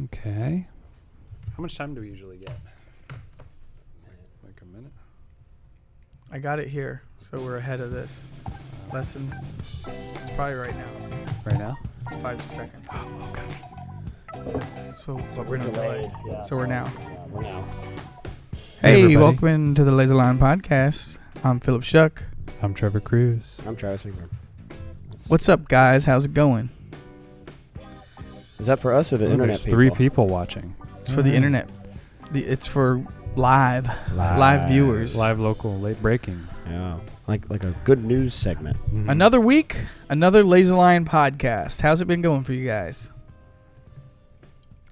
Okay. How much time do we usually get? Like a minute? I got it here, so we're ahead of this. Lesson. It's probably right now. Right now? It's 5 seconds. Oh, okay. So We're delayed. Yeah, So we're now. Yeah, we're now. Hey, Hey, everybody. welcome to the LaserLion Podcast. I'm Philip Shuck. I'm Trevor Cruz. I'm Travis Ingram. What's up, guys? How's it going? Is that for us or the internet There's people? 3 people watching. It's for the internet. It's for live viewers. Live, local, late breaking. Yeah, like a good news segment. Mhm. Another week, another LaserLion Podcast. How's it been going for you guys?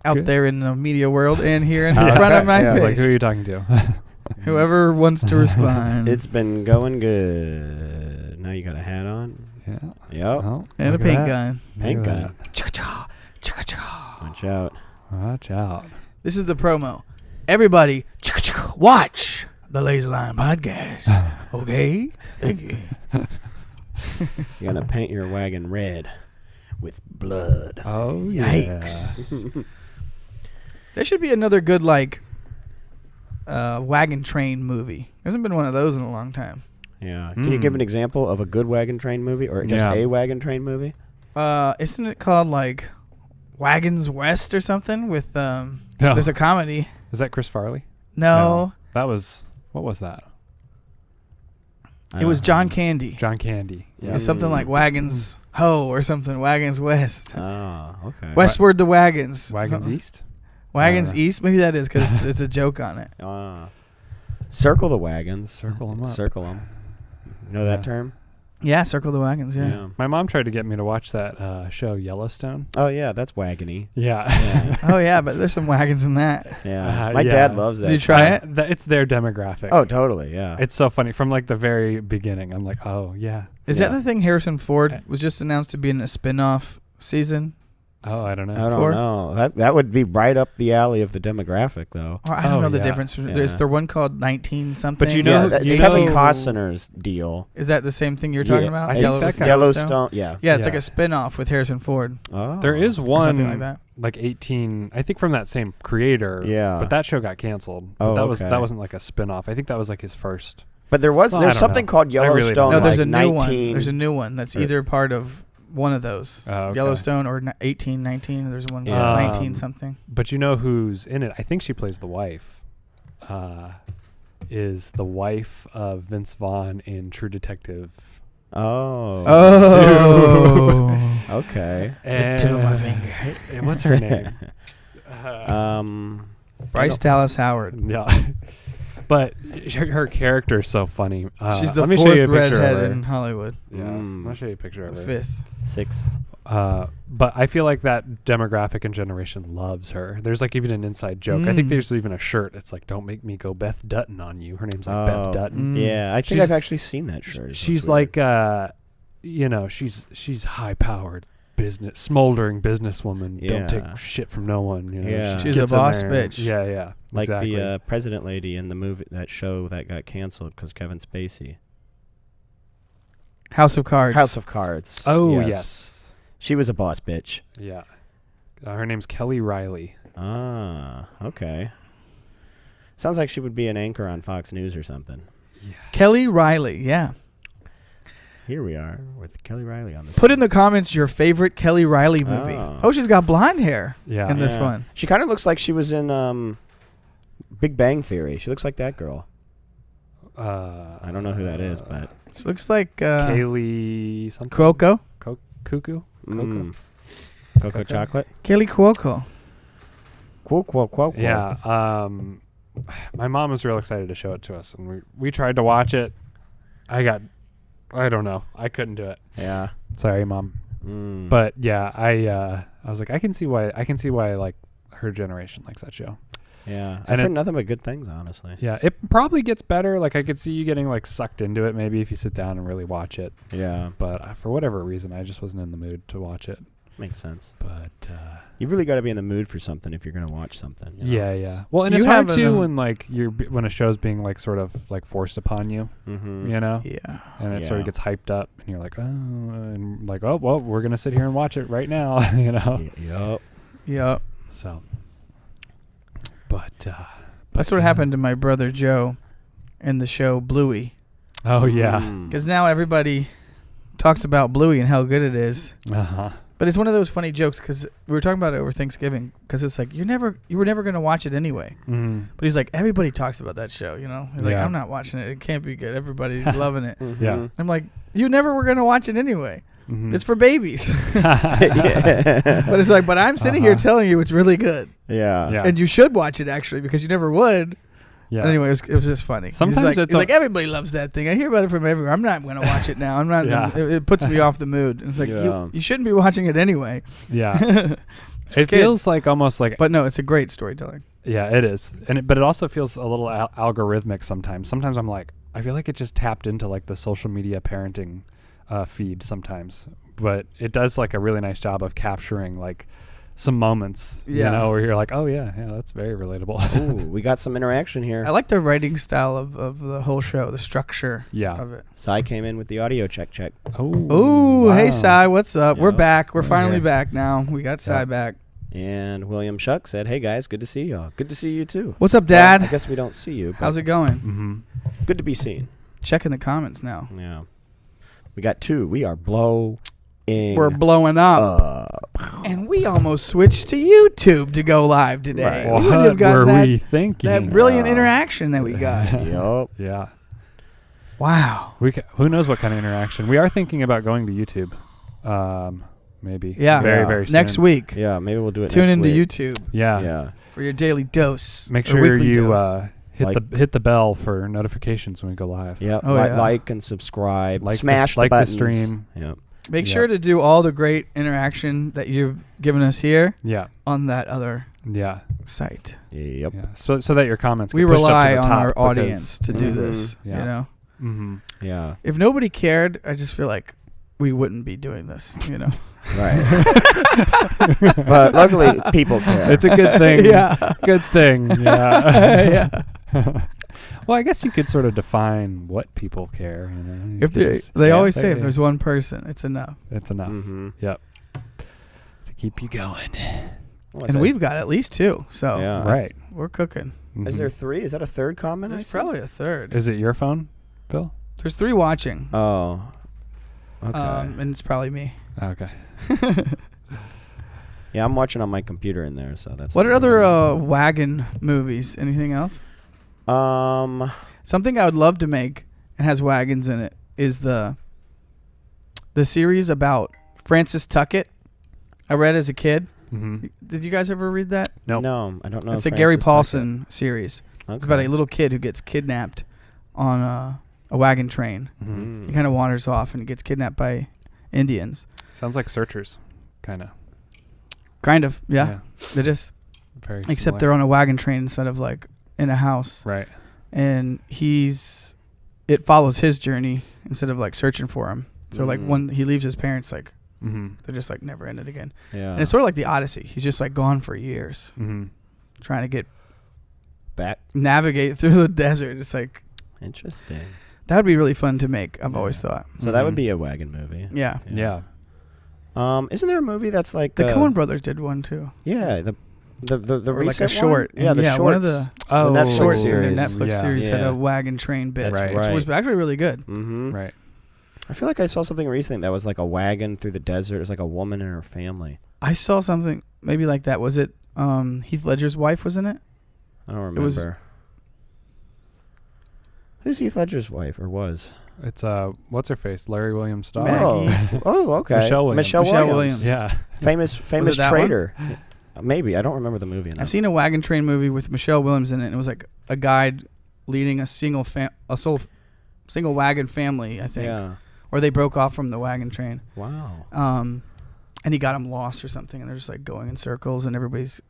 Out Good. there in the media world and here in Yeah. front of my Yeah. It's face. like, who are you talking to? Whoever wants to respond. It's been going good. Now you got a hat on. Yeah. Yep. Oh, and a look at paint that. gun. Paint Look at gun. Chicka-cha, chicka-cha. Watch out. that. Watch out. This is the promo. Everybody, chicka-cha, watch the LaserLion Podcast. Okay? Thank you. You're gonna paint your wagon red with blood. Oh, Yikes. There should be another good, wagon train movie. There hasn't been one of those in a long time. Yeah. Can you give an example of a good wagon train movie or just Yeah. a wagon train movie? Isn't it called, Wagons West or something? With, Yeah. there's a comedy. Is that Chris Farley? No. That was, what was that? It was John Candy. John Candy. Yeah. It's something like Wagons Ho or something. Wagons West. Oh, okay. Westward the Wagons. Wagons Something. East? Wagons East? Maybe that is because it's a joke on it. Circle the wagons. Circle 'em up. Circle them. You know that Yeah. term? Yeah, Circle the Wagons, yeah. My mom tried to get me to watch that show Yellowstone. Oh, yeah, that's wagony. Yeah. Yeah. Oh, yeah, but there's some wagons in that. Yeah. Uh, My yeah. dad loves that. Did you try it? It's their demographic. Oh, totally, yeah. It's so funny. From the very beginning, I'm like, oh, yeah. Is Yeah. that the thing Harrison Ford was just announced to be in a spin-off season? Oh, I don't know. I don't Four? know. That would be right up the alley of the demographic, though. Or I don't Oh, know the yeah. difference. Yeah. There's the one called 19-something. But you know- That's you Kevin know- Costner's deal. Is that the same thing you're talking about? I think It's that Yellowstone. Yeah. Yeah, it's Yeah. like a spin-off with Harrison Ford Oh. There is or one, something like that. 18, I think from that same creator. Yeah. But that show got canceled. Oh, But okay. that wasn't like a spin-off. I think that was like his first. But there's Well, I don't something know. called I really don't Yellowstone. know. No, there's like a new one. 19 There's a new one that's or- either part of one of those. Oh, okay. Yellowstone or 1819. There's one called Yeah. 19-something. But you know who's in it? I think she plays the wife. Is the wife of Vince Vaughn in True Detective. Oh. Oh. Okay. And tip of my finger. And what's her name? Bryce Dallas Howard. Yeah. But her character's so funny. She's the let me show you a fourth picture of redhead her. in Hollywood. Yeah, I'll show you a picture of The her. fifth. Sixth. But I feel like that demographic and generation loves her. There's even an inside joke. I think there's even a shirt. It's like, "Don't make me go Beth Dutton on you." Her name's like Beth Dutton. Yeah, I think She's- I've actually seen that shirt. She's Looks she's high powered smoldering businesswoman. Yeah. Don't take shit from no one. You know? Yeah. She's a gets in boss there. bitch. Yeah, yeah. like exactly. the president lady in the movie, that show that got canceled because Kevin Spacey. House of Cards. House of Cards. Oh yes. She was a boss bitch. Yeah. Her name's Kelly Riley. Ah, okay. Sounds like she would be an anchor on Fox News or something. Yeah. Kelly Riley. Yeah. Here we are with Kelly Riley on this. Put in the comments your favorite Kelly Riley movie. Oh. Oh, she's got blonde hair Yeah. in this Yeah. one. She kind of looks like she was in Big Bang Theory. She looks like that girl. I don't know who that is, but She looks like Kaylee something. Cuoco. Cuckoo. Cocoa chocolate. Kelly Cuoco. Quoque. Yeah. My mom was real excited to show it to us, and we tried to watch it. I don't know. I couldn't do it. Yeah. Sorry, Mom. Mm. But yeah, I was like, I can see why like her generation likes that show. Yeah, I've And heard it- nothing but good things, honestly. Yeah, it probably gets better. Like I could see you getting sucked into it maybe if you sit down and really watch it. Yeah, But for whatever reason, I just wasn't in the mood to watch it. makes sense. But You've really got to be in the mood for something if you're going to watch something. you know? yeah. Well, and You it's hard have too an, when a show's being sort of forced upon you, Mm-hmm. you know. Yeah. And it sort Yeah. of gets hyped up, and you're like, oh well, we're gonna sit here and watch it right now, you know. Yup. Yep. So That's what happened to my brother Joe in the show Bluey. Oh, yeah. Because now everybody talks about Bluey and how good it is. Uh-huh. But it's one of those funny jokes because we were talking about it over Thanksgiving because it's like you were never going to watch it anyway. Mm. But he's like, everybody talks about that show, you know? He's like, Yeah. I'm not watching it. It can't be good. Everybody's loving it. Yeah. I'm like, you never were going to watch it anyway. Mm-hmm. It's for babies. Yeah. But it's like, but I'm sitting here telling you it's really good. Yeah. Yeah. And you should watch it actually because you never would. Yeah. Anyway, it was just funny. Sometimes he's like everybody loves that thing. I hear about it from everywhere. I'm not going to watch it now. I'm not. Yeah. It puts me off the mood. And it's like you shouldn't be watching it anyway. Yeah. It kids. feels like almost like. But no, it's a great storytelling. Yeah, it is. But it also feels a little algorithmic sometimes. Sometimes I'm like, I feel like it just tapped into like the social media parenting feed sometimes. But it does like a really nice job of capturing like some moments, you know, where you're like, oh yeah, that's very relatable. Ooh, we got some interaction here. I like the writing style of the whole show, the structure of it. Sai came in with the audio check. Oh, wow. hey Sai, what's up? Yeah. We're back. We're finally here. back now. We got Sai back. And William Shuck said, hey guys, good to see y'all. Good to see you too. What's up, Dad? Well, I guess we don't see you. How's it going? Mm-hmm. Good to be seen. Check in the comments now. Yeah. We got 2. We are blowing. We're blowing up. And we almost switched to YouTube to go live today. Right. We wouldn't have gotten What were we thinking? that brilliant interaction that we got. Yup. Yeah. Wow. Who knows what kind of interaction? We are thinking about going to YouTube. Maybe. Yeah. Very, very soon. Next week. Yeah, maybe we'll do it Tune next into week. YouTube Yeah. Yeah. for your daily dose. Make or sure weekly you dose. hit the bell for notifications when we go live. Yep. Oh, yeah. Like and subscribe. Like Smash the the buttons. stream. Yep. Make sure to do all the great interaction that you've given us here Yeah. on that other Yeah. site. Yep. Yeah. So that your comments We get pushed rely up to the on top our because- audience to do this. Yeah. You know, Mm-hmm. Yeah. if nobody cared, I just feel like we wouldn't be doing this. You know, Right. But luckily, people care. It's a good thing. Yeah. Good thing. Yeah. Yeah. Well, I guess you could sort of define what people care. You know? If they always say if there's one person, it's enough. it's enough. Mm-hmm. Yep. To keep you going. Well, And we've got at least 2, so Yeah. Right. we're cooking. Is Mhm. there 3? Is that a third comment? I There's see? probably a third. Is it your phone, Bill? There's 3 watching, Oh. Okay. and it's probably me. Okay. Yeah, I'm watching on my computer in there, so that's. What are other wagon movies? Anything else? Something I would love to make and has wagons in it is the series about Francis Tuckett. I read as a kid. Mm-hmm. Did you guys ever read that? Nope. No, I don't know. It's a Francis Gary Tuckett. Paulson series. Okay. It's about a little kid who gets kidnapped on a wagon train. Mm-hmm. He kind of wanders off and gets kidnapped by Indians. Sounds like Searchers, kind of. Kind of, yeah. It is. Very. Except similar. they're on a wagon train instead of like in a house. Right. And it follows his journey instead of like searching for him. So like when he leaves his parents, like Mm-hmm. they're just like never in it again. Yeah. And it's sort of like the Odyssey. He's just like gone for years, Mm-hmm. trying to back. navigate through the desert. It's like Interesting. that would be really fun to make. I've always thought. So that would be a wagon movie. Yeah. Yeah. Isn't there a movie that's like The Coen Brothers did one too. Yeah, the or like a recent short. one? Yeah, the shorts. one of the Netflix shorts in series. their Netflix Yeah. series had Yeah. a wagon train bit, That's which was actually really good. Mm-hmm. Right. I feel like I saw something recently that was like a wagon through the desert. It was like a woman and her family. I saw something maybe like that. Was it Heath Ledger's wife was in it? I don't remember. It was- Who's Heath Ledger's wife or was? It's what's her face? Larry Williams' daughter. Maggie. Oh, okay. Michelle Williams. Michelle Williams. Yeah. Famous that trader. Maybe. I don't remember the movie. I've seen a wagon train movie with Michelle Williams in it, and it was like a guide leading a single wagon family, I think, Yeah. or they broke off from the wagon train. Wow. And he got them lost or something, and they're just like going in circles, and everybody's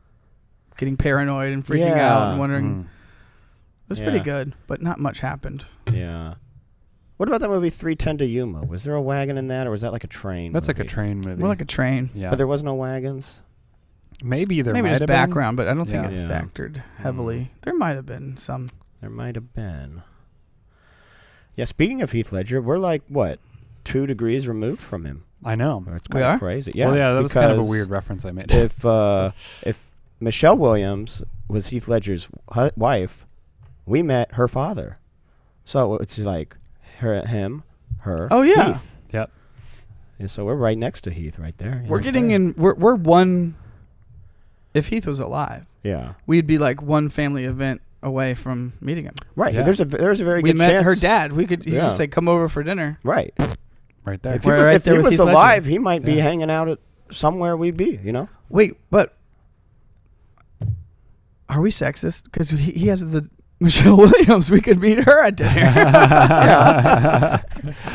getting paranoid and freaking out and wondering. Mm. It was pretty good, but not much happened. Yeah. What about that movie 310 to Yuma? Was there a wagon in that, or was that like a train? That's like a movie? train movie. More like a train. Yeah. But there was no wagons. Maybe there Maybe might just have been. background, but I don't think Yeah. it Yeah. factored heavily. There might have been some. There might have been. Yeah, speaking of Heath Ledger, we're like, what, 2 degrees removed from him? I know. It's We kind are? of crazy. Yeah, Well, yeah, that was kind of a because weird reference I made. If Michelle Williams was Heath Ledger's wife. We met her father. So it's like him, her. Oh, yeah. Heath. Yep. And so we're right next to Heath right there. We're getting in. We're one. If Heath was alive, Yeah. we'd be like one family event away from meeting him. Right. Yeah. There's a very We good met chance. her dad. He could Yeah. just say, "Come over for dinner." Right. Right there. If he, We're was, right if there he with was Heath Ledger. alive, he might be Yeah. hanging out at somewhere we'd be, you know? Wait, but are we sexist? Because he has the Michelle Williams. We could meet her at dinner. Yeah.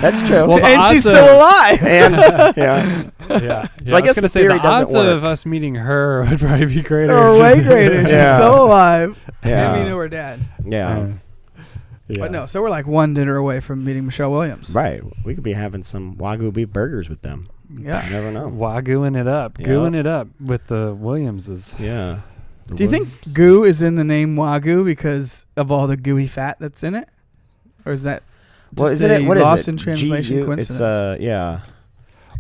That's true. Well, the And odds she's of- still alive. And, yeah. Yeah. So I guess the was gonna say theory the doesn't odds work. of us meeting her would probably be greater. Or way greater. She's Yeah. still alive. Yeah. And we knew her dad. Yeah. Yeah. But no, so we're like one dinner away from meeting Michelle Williams. Right. We could be having some Wagyu beef burgers with them. Yeah. You never know. Wagooing it up. Yeah. Gooing it up with the Williamses. Yeah. Do you think goo is in the name Wagyu because of all the gooey fat that's in it? Or is that Well, just isn't a it? What is lost it? in translation GU? coincidence? It's yeah.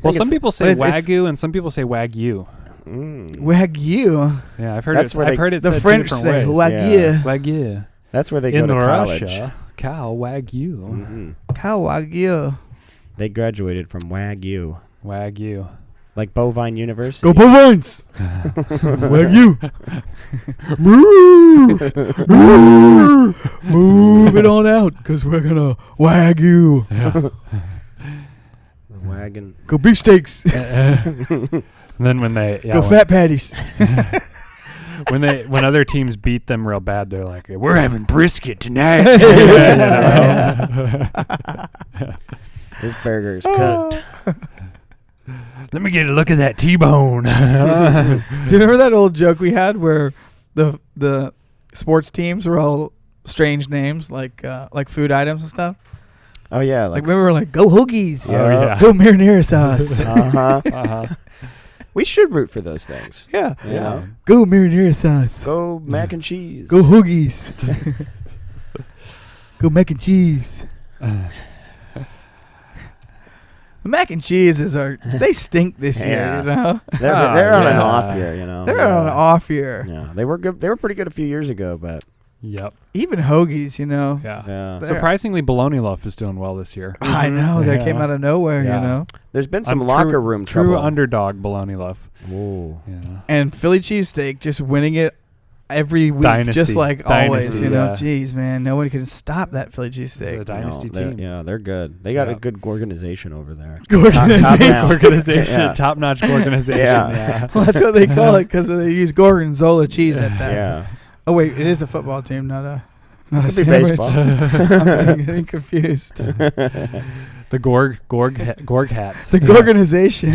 Well, think some it's- people say but it's- Wagyu and some people say Wagyu. Wagyu. Yeah, I've heard That's it. where I've they- heard it The said French two say different ways. Wagyu. Yeah. Wagyu. That's where they go In to Russia, college. cow Wagyu. Mhm. Cow Wagyu. They graduated from Wagyu, Wagyu. like Bovine University. Go Bovines! Wagyu. Moo! Moo! Move it on out, because we're going to Wagyu. The wagon. Go beefsteaks. And then when they Go fat patties. when other teams beat them real bad, they're like, "We're having brisket tonight." This burger's cooked. Let me get a look at that T-bone. Do you remember that old joke we had where the sports teams were all strange names, like food items and stuff? Oh yeah, Like we were like, go Hoagies. Oh, yeah. Go marinara sauce. uh-huh. We should root for those things. Yeah. You know? Go marinara sauce. Go mac and cheese. Go Hoagies. Go mac and cheese. The mac and cheeses they stink this year, Yeah. you know? They're on an yeah. off year, you know. They're on an off year. Yeah, they were good. They were pretty good a few years ago, but Yep. Even Hoagies, you know? Yeah. yeah. They're- Surprisingly, Bologna Loaf is doing well this year. I know. They Yeah. came out of nowhere, Yeah. you know? There's been some I'm locker room true trouble. underdog Bologna Loaf. Ooh. Yeah. And Philly cheesesteak just winning it every week, Dynasty. just like always, Dynasty, you know? yeah. Jeez, man. No one can stop that Philly It's a cheesesteak. dynasty they're- team. Yeah, they're good. They got a Yeah. good organization over there. Organization. down. Organization, Yeah. top-notch organization. Yeah. Yeah. Well, that's what they call it because they use Gorgonzola cheese at that. Yeah. Oh, wait. It is a football team, not a Could be sandwich. baseball. I'm getting confused. The Gorg hats. The Gorgonization.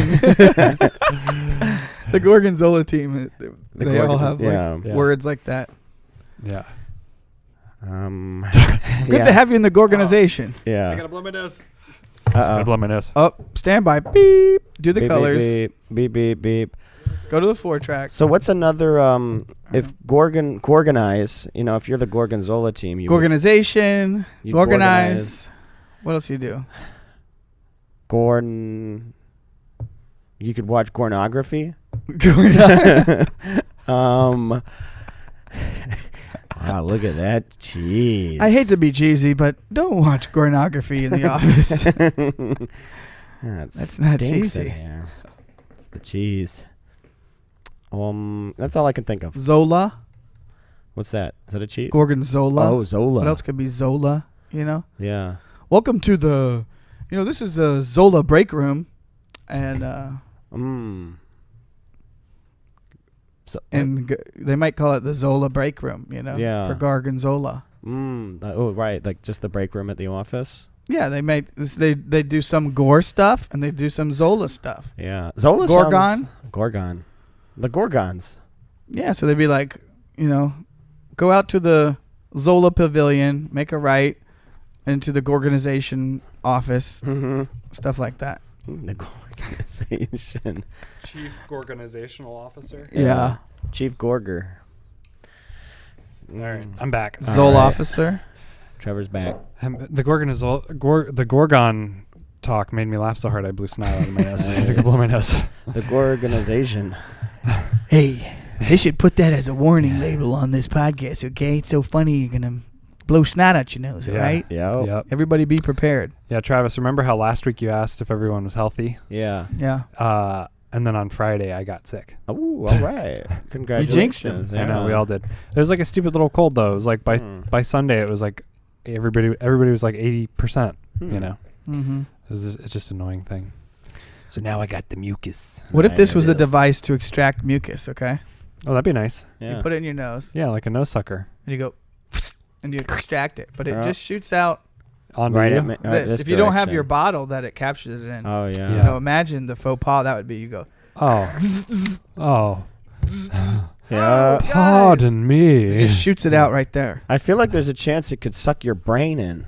The Gorgonzola team. They all have like yeah. Yeah. words like that. Yeah. Good to have you in the Gorgonization. Yeah. blow my nose. Uh-oh. Gotta blow my nose. Oh, stand by. Beep. Do the Beep, colors. Beep, beep, beep, beep. Go to the 4-track. So what's another? If Gorgonize, you know, if you're the Gorgonzola team, you Gorgonization. you'd Organize. What else you do? Gordon. You could watch Gornography. Wow, look at that cheese. I hate to be cheesy, but don't watch Gornography in the office. That's not cheesy. It's the cheese. That's all I can think of. Zola. What's that? Is that a cheese? Gorgonzola. Oh, Zola. What else could be Zola? You know? Yeah. Welcome to the, this is the Zola break room. And, So, they might call it the Zola break room, Yeah. for Gorgonzola. oh, right. Like just the break room at the office. Yeah, they do some Gore stuff and they do some Zola stuff. Yeah. Zola Gorgon? Gorgon. The Gorgons. Yeah, so they'd be like, go out to the Zola Pavilion, make a right into the Gorgonization office, stuff like that. The Gorgonization. Chief Organizational Officer. Yeah. Chief Gorger. All right, I'm back. Zola right. officer. Trevor's back. The Gorgon talk made me laugh so hard I blew snot out of my nose. I had to go blow my nose. The Gorgonization. Hey, They should put that as a warning label on this podcast, okay? It's so funny you're going to blow snot out your nose, Yeah. right? Yeah. Yep. Everybody be prepared. Yeah, Travis, remember how last week you asked if everyone was healthy? Yeah. Yeah. And then on Friday I got sick. Oh, all right. Congratulations. jinxed him. I know, we all did. It was like a stupid little cold though. It was like by Sunday it was like everybody was like 80%, you know. Mm-hmm. It's just an annoying thing. So now I got the mucus. What if this was a Nice. device to extract mucus, okay? Oh, that'd be nice. Yeah. You put it in your nose, Yeah, like a nose sucker. and you go, and you extract it. But it Yeah. just shoots out On Right you. at me. this. If you don't have your bottle that it captures it in, Oh, yeah. you know, imagine the faux pas that would be. You go, Oh. Oh. Yeah. guys. Pardon It me. just shoots it out right there. I feel like there's a chance it could suck your brain in.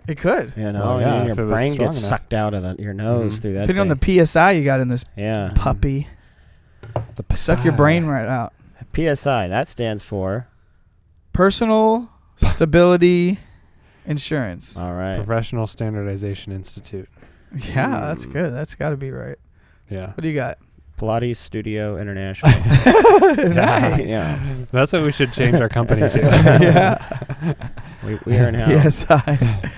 It could. You know, Well, yeah, and if your it was brain strong gets enough. sucked out of your nose Mhm. through that. Depending on thing. the PSI you got in this Yeah. puppy, The suck your brain right out. PSI, that stands for. Personal Stability Insurance. All right. Professional Standardization Institute. Yeah, that's good. That's got to be right. Yeah. What do you got? Pilates Studio International. Nice. Yeah. That's what we should change our company to. Yeah. We are now. PSI. the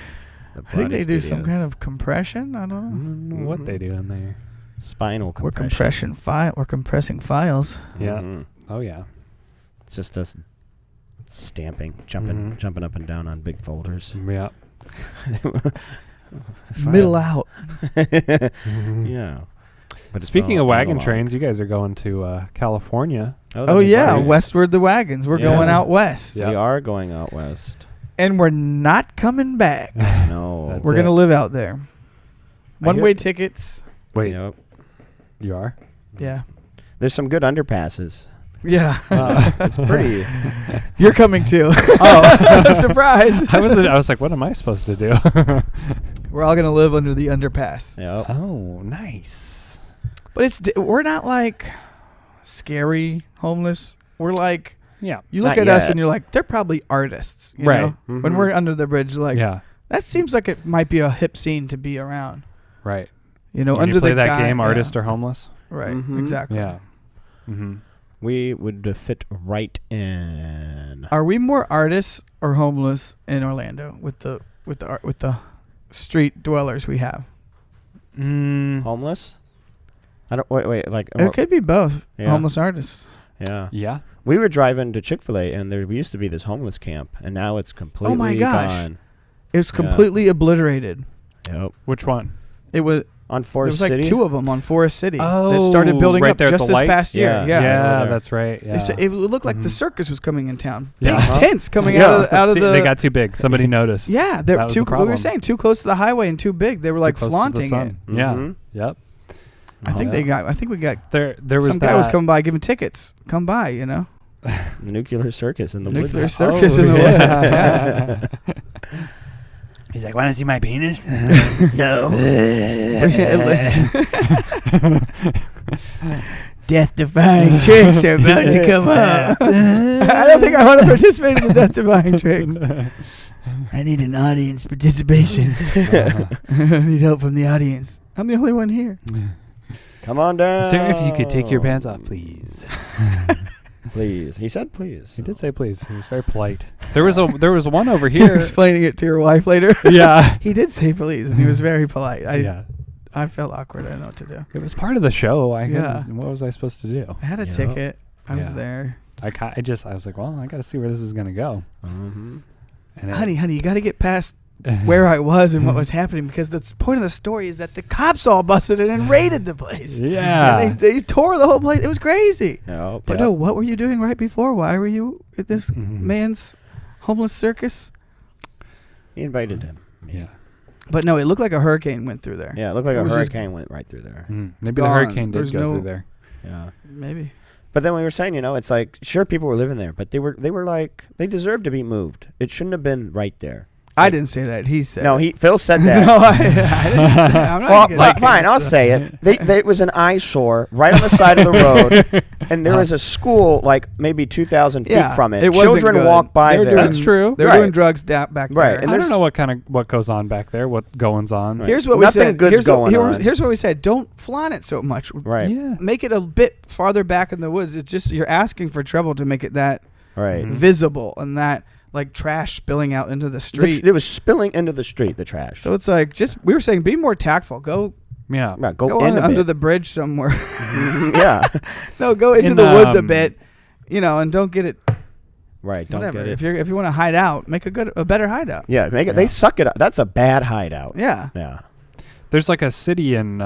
I think they Pilates do some Studios. kind of compression. I I don't know. don't know what they do in there. Spinal We're compression. We're compressing files. Yeah. Mhm. Oh, yeah. It's just us stamping, Mhm. jumping up and down on big folders. Yeah. Middle out. Yeah. But it's Speaking all of wagon analog. trains, you guys are going to California. Oh that's yeah, right. westward the wagons. We're Yeah. going out west, Yeah. We are going out west. and we're not coming back. No. That's We're it. gonna live out there. I One hear- way tickets. Wait, Yep. you are? Yeah. There's some good underpasses. Yeah. It's pretty. You're coming too. Oh. Surprise. I was like, what am I supposed to do? We're all gonna live under the underpass. Yep. Oh, nice. But we're not like scary homeless. We're like, Yeah. you look Not at us yet. and you're like, they're probably artists, you Right. know? When Mhm. we're under the bridge, like Yeah. that seems like it might be a hip scene to be around. Right. You know, When under you play the that guy, game, yeah. artist or homeless. Right. Mhm. Exactly. Yeah. Mm-hmm. We would fit right in. Are we more artists or homeless in Orlando with the street dwellers we have? Homeless? I don't wait. Like It could be both. Yeah. Homeless artists. yeah. Yeah. We were driving to Chick-fil-A, and there used to be this homeless camp, and now it's completely gosh. gone. It was Yeah. completely obliterated. Yep. Which one? It was On there Forest was like City. two of them on Forest City that Oh, started building right up there at just the this light? past year. Yeah. Yeah. Yeah, over there. that's right. Yeah. It looked like the Mhm. circus was coming in town. Yeah. Big Uh-huh. tents coming Yeah. out of See, the. they got too big. Somebody noticed. yeah, they're That was too. the We were problem. saying too close to the highway and too big. They were like Too close to the flaunting it. sun. Yeah. Mhm. Yep. I think Yeah. I think we got. There was Some that. guy was coming by giving tickets. Come by, you know. The nuclear circus in the Nuclear woods. circus in the woods. Yeah. He's like, want to see my penis? No. Death-defying tricks are about to come up. I don't think I want to participate in the death-defying tricks. I need an audience participation. I need help from the audience. I'm the only one here. Come on down. Sir, if you could take your pants off, please. Please. He said please. He did say please. He was very polite. There was one over You're here. explaining it to your wife later. Yeah. He did say please, and he was very polite. Yeah. I felt awkward. I didn't know what to do. It was part of the show. Yeah. What was I supposed to do? I had a Yep. ticket. I was Yeah. there. I was like, well, I got to see where this is gonna go. Mm-hmm. And it- Honey, you got to get past where I was and what was happening, because the point of the story is that the cops all busted in and raided the place. Yeah. And they tore the whole place. It was crazy. Yep. But Yeah. no, what were you doing right before? Why were you at this Mhm. man's homeless circus? He invited him. Yeah. But no, it looked like a hurricane went through there. Yeah, it looked like It a was just hurricane went right through there. Maybe Gone. the hurricane did There's go no- through there. Yeah. Maybe. But then we were saying, it's like, sure, people were living there, but they were like, they deserved to be moved. It shouldn't have been right there. I didn't say that. He said. No, Phil said that. No, I didn't say that. I'm not Well, gonna get fine, I'll say it. It was an eyesore right on the side of the road, and there was a school like maybe 2,000 feet from it. It wasn't Children good. walk by there. That's true. They were doing drugs back there. Right, and I don't know what goes on back there, what goings on. Right. Here's what we Nothing said. good's going on. Here's what we said. Don't flaunt it so much. Right. Yeah. Make it a bit farther back in the woods. It's just you're asking for trouble to make it that Right. visible and that like trash spilling out into the street. It was spilling into the street, the trash. So it's like we were saying be more tactful. Go Yeah. Go on in under the bridge somewhere. Yeah. No, go into In, the woods a bit. And don't get it. Right. Don't Whatever. get it. If you want to hide out, make a better hideout. Yeah. Make it. They suck it up. That's a bad hideout. Yeah. Yeah. There's like a city in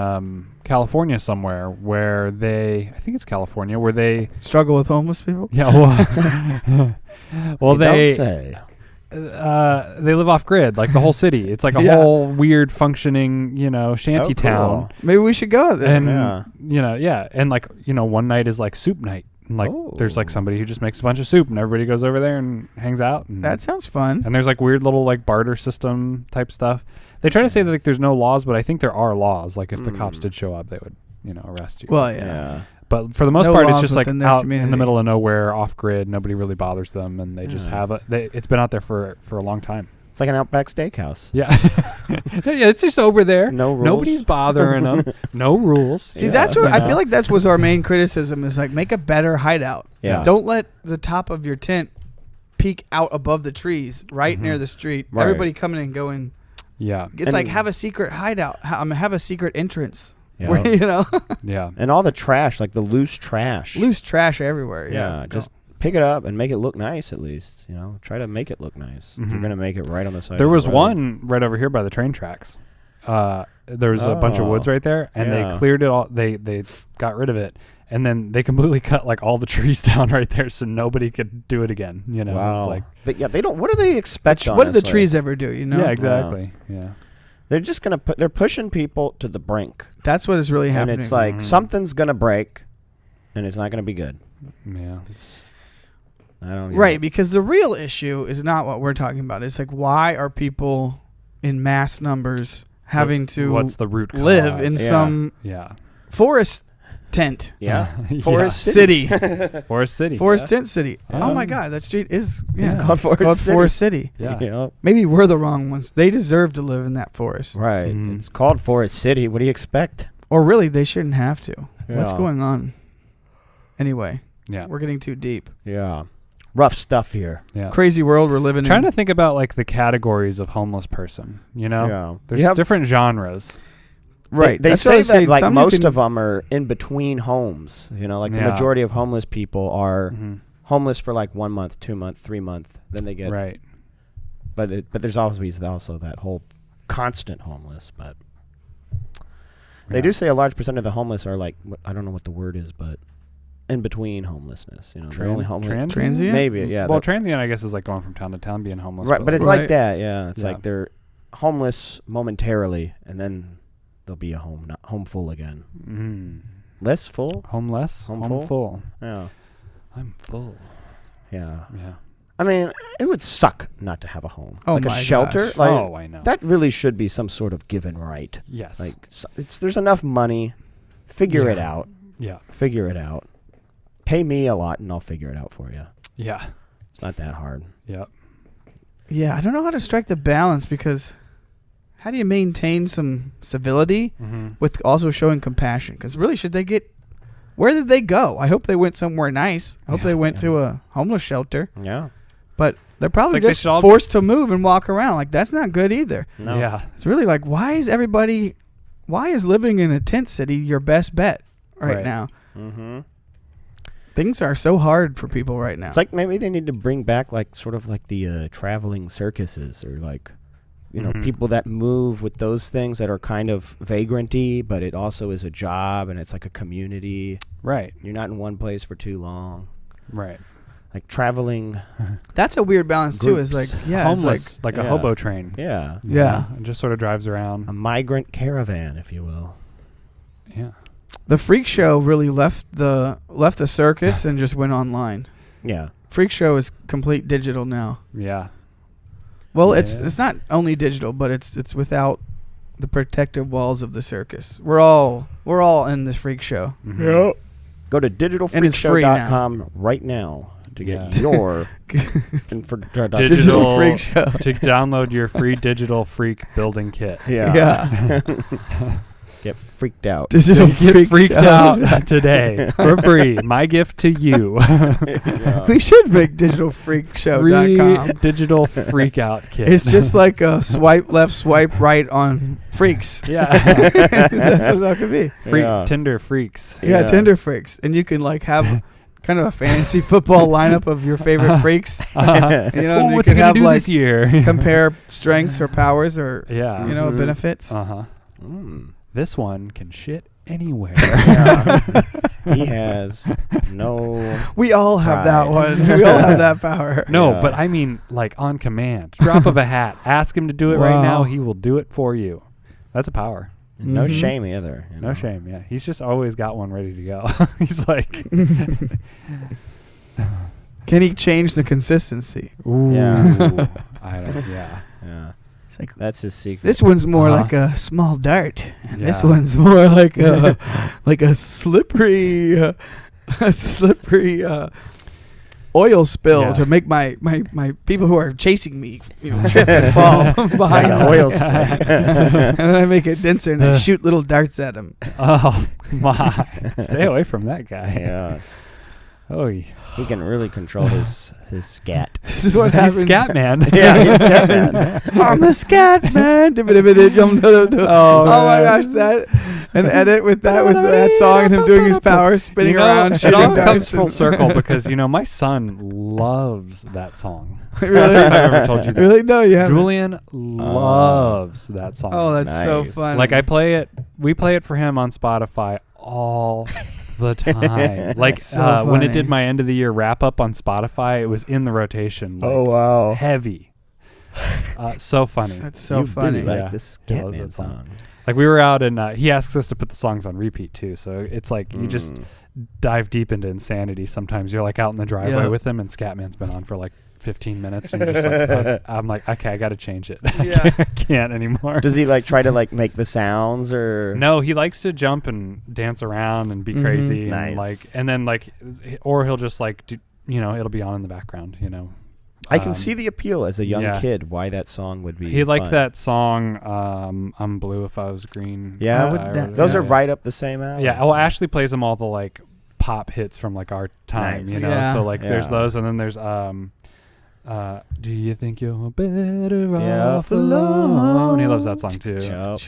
California somewhere where I think it's California, where they Struggle with homeless people. Yeah. Well, Don't say. they live off grid, like the whole city. It's like a whole weird functioning, shanty town. Cool. Maybe we should go there. And and like one night is like soup night. And like there's like somebody who just makes a bunch of soup, and everybody goes over there and hangs out. And That sounds fun. And there's like weird little like barter system type stuff. They try to say that like there's no laws, but I think there are laws. Like if the cops did show up, they would arrest you. Well, yeah. But for the most No part, it's laws just like within their out community. in the middle of nowhere, off grid. Nobody really bothers them, and they just have it's been out there for a long time. It's like an Outback Steakhouse. Yeah, yeah. It's just over there. No rules. Nobody's bothering them. No rules. See, that's what I feel like that was our main criticism is like make a better hideout. Yeah. Don't let the top of your tent peek out above the trees right near the street. Right. Everybody coming and going. Yeah. It's like have a secret hideout. Have a secret entrance. Yeah. Where, Yeah. And all the trash, like the loose trash. loose trash everywhere. Yeah. Just pick it up and make it look nice at least. Try to make it look nice. If you're going to make it right on the side. There of the was road. one right over here by the train tracks. There was a bunch of woods right there, and they cleared it all. They got rid of it, and then they completely cut like all the trees down right there, so nobody could do it again. Wow. It's like they don't. What do they expect? What do the honestly? trees ever do? yeah, exactly. Yeah. They're just gonna they're pushing people to the brink, That's what is really and happening. it's like something's gonna break, and it's not gonna be good. Yeah. I don't. Right, because the real issue is not what we're talking about. It's like why are people in mass numbers having to What's the root live cause? in Yeah. some Yeah. forest tent? Yeah. Yeah. Forest City. Forest City. Forest tent city. Yeah. Oh my God, that street is It's called Forest City. Forest City. Yeah. Yeah. Maybe we're the wrong ones. They deserve to live in that forest. Right. Mhm. It's called Forest City. What do you expect? Or really, they shouldn't have to. What's Yeah. going on? Anyway, Yeah. we're getting too deep. Yeah. Rough stuff here. Yeah. Crazy world we're living Trying in. to think about like the categories of homeless person. Yeah. There's You have- different genres. Right. They That's what I say was that saying. like Some you most can- of them are in between homes. Like the Yeah. majority of homeless people are Mhm. homeless for like 1 month, 2 months, 3 months. Then they get Right. But there's always also that whole constant homeless. But they Yeah. do say a large percent of the homeless are like I don't know what the word is, but in between homelessness. They're only homeless. Transient? Maybe yeah. Well, transient, I guess, is like going from town to town being homeless. right, but it's Right. like that. Yeah, it's Yeah. like they're homeless momentarily, and then they'll be a home full again. Less full. Homeless. Home Home full. Yeah, I'm full. yeah. Yeah. I mean, it would suck not to have a home, Oh like a my shelter. gosh. Like Oh, I know. that really should be some sort of given right. Yes. Like there's enough money. Figure it Yeah. out. Yeah. Figure it out. Pay me a lot, and I'll figure it out for you. Yeah. It's not that hard. Yep. Yeah, I don't know how to strike the balance because how do you maintain some civility with also showing compassion? Because really, should they get? Where did they go? I hope they went somewhere nice. I hope they went to a homeless shelter. Yeah. But they're probably like they just should all forced to move and walk around. Like that's not good either. No. Yeah. It's really like why is living in a tent city your best bet right now? Mm-hmm. Things are so hard for people right now. It's like maybe they need to bring back like sort of like the traveling circuses or like people that move with those things that are kind of vagrant-y, but it also is a job and it's like a community. Right. You're not in one place for too long. Right. Like traveling. That's a weird balance too. Is like Groups. Homeless, like a yeah. hobo train. Yeah. Yeah. It just sort of drives around. A migrant caravan, if you will. Yeah. the Freak Show really left the circus and just went online. Yeah. Freak Show is complete digital now. Yeah. Well, Yeah. it's not only digital, but it's without the protective walls of the circus. We're all in the freak show. Mhm. Go to And it's free now. digitalfreakshow.com right now to get Yeah. your Digital freak show. To download your free digital freak building kit. Yeah. Get freaked out. Digital Get freaked show. out today for free. My gift to you. Yeah. We should make digitalfreakshow.com. Free digital freak out kit. It's just like a swipe left, swipe right on freaks. Yeah. That's what it could be. Freak Yeah. Tinder freaks. Yeah, Yeah. Tinder freaks. And you can like have kind of a fantasy football lineup of your favorite freaks. Uh-huh. You know, and you what's can it gonna have do like this year? compare strengths or powers or Yeah. you know Mhm. benefits. Uh-huh. Mm. This one can shit anywhere. Yeah. He has no. We all have that Pride. one. We all have that power. No, Yeah. but I mean like on command. Drop of a hat. Ask him to do it right now. Wow. He will do it for you. That's a power. No Mhm. shame either. you No know. shame. Yeah. He's just always got one ready to go. He's like, Can he change the consistency? ooh. Yeah. I don't, yeah. Yeah. It's like That's his secret. this one's more Uh-huh. like a small dart, and this Yeah. one's more like a slippery, oil spill Yeah. to make my people who are chasing me, trip and fall behind Like me. an oil slick. And then I make it denser and I shoot little darts at him. Oh, my. Stay away from that guy. Yeah. Oh, He can really control his scat. This is what he's happens. scat man. Yeah, he's scat man. I'm the scat man. Oh my gosh, that an edit with that song and him doing his powers, spinning around, it shooting all darts. comes full circle because my son loves that song. Really? If I've ever told you that. Really? No, you haven't. Julian loves that song. Oh, that's so Nice. fun. Like we play it for him on Spotify all the time. Like so when it funny. did my end of the year wrap up on Spotify, it was in the rotation. Like, wow. heavy. So funny. That's so you funny. Really like Yeah. this I scat love man that song. song. Like we were out and he asks us to put the songs on repeat too. So it's like you just Mm. dive deep into insanity. Sometimes you're like out in the driveway Yeah. with him and Scatman's been on for like 15 minutes and you're just like, I'm like, okay, I got to change it. Yeah. I can't anymore. Does he like try to like make the sounds or? No, he likes to jump and dance around and be Mhm. crazy Nice. and like, and then like, or he'll just like, it'll be on in the background, I can see the appeal as a young yeah. kid why that song would be. He liked fun. that song, I'm Blue If I Was Green. Yeah, I would those yeah, are yeah. right up the same alley. Yeah. Well, Ashley plays them all the like pop hits from like our time, Nice. Yeah. So like there's Yeah. those, and then there's Do You Think You're Better Yeah. Off Alone? He loves that song too. Yup.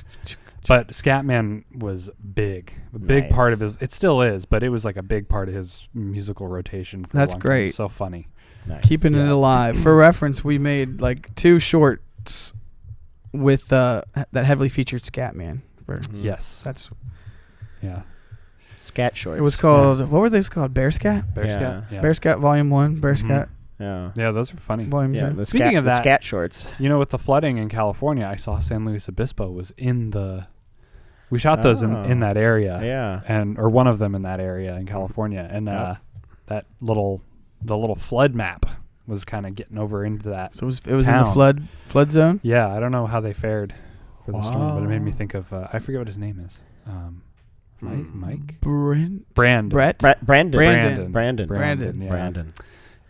But Scatman was big, a big Nice. part of his. It still is, but it was like a big part of his musical rotation. For That's a long time. great. So funny. Nice. Keeping it Yeah. alive. For reference, we made like 2 shorts with that heavily featured Scatman. Mhm. Yes. That's Yeah. Scat shorts. it was called. What were these called? Bear Scat. Bear Yeah. Scat. Yeah. Bear Scat Volume 1. Bear Mhm. Scat Yeah. Yeah, those were funny. Volume Yeah. 2. The Speaking scat, of the that- scat shorts. With the flooding in California, I saw San Luis Obispo was in the. We shot those in Oh. that area. Yeah. Or one of them in that area in California, and Yep. the little flood map was kind of getting over into that. So it was in the Town. flood zone. Yeah, I don't know how they fared for the storm, but it made me Wow. think of I forget what his name is. Mike? Brandon. Brett. Brandon. Brandon. Brandon. Brandon. Yeah. Brandon.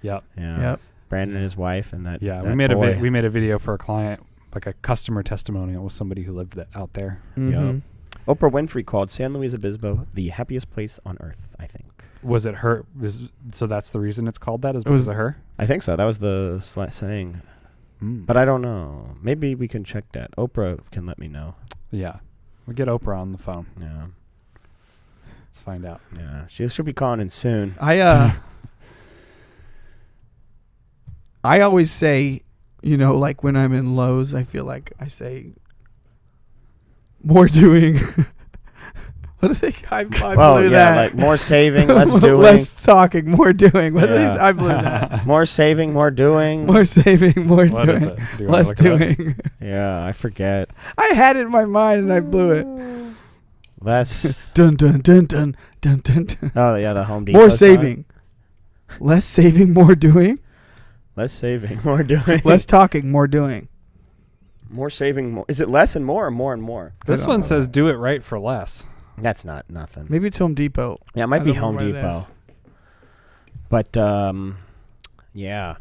Yep. Yeah. Yep. Brandon and his wife and that. Yeah, that we made boy. we made a video for a client, like a customer testimonial with somebody who lived out there. Mhm. Oprah Winfrey called San Luis Obispo the happiest place on earth. I think. Was it her? So that's the reason it's called that? Is It was- because of her? I think so. That was the saying, Mm. but I don't know. Maybe we can check that. Oprah can let me know. Yeah, we'll get Oprah on the phone. Yeah. Let's find out. Yeah. She'll be calling in soon. I always say, like when I'm in Lowe's, I feel like I say more doing. What do they? I blew that. like more saving, less doing. Less talking, more doing. What Yeah. is? I blew that. More saving, more doing. More saving, more What doing. is it? Do you wanna Less look it up? doing. Yeah, I forget. I had it in my mind and I blew it. Less. Dun dun dun dun dun dun. dun. Oh yeah, the Home Depot. More song. saving, less saving, more doing. Less saving, more doing. Less talking, more doing. More saving, more. Is it less and more or more and more? This one says do it right for less. That's not nothing. Maybe it's Home Depot. Yeah, it might be don't know Home what it Depot. But yeah.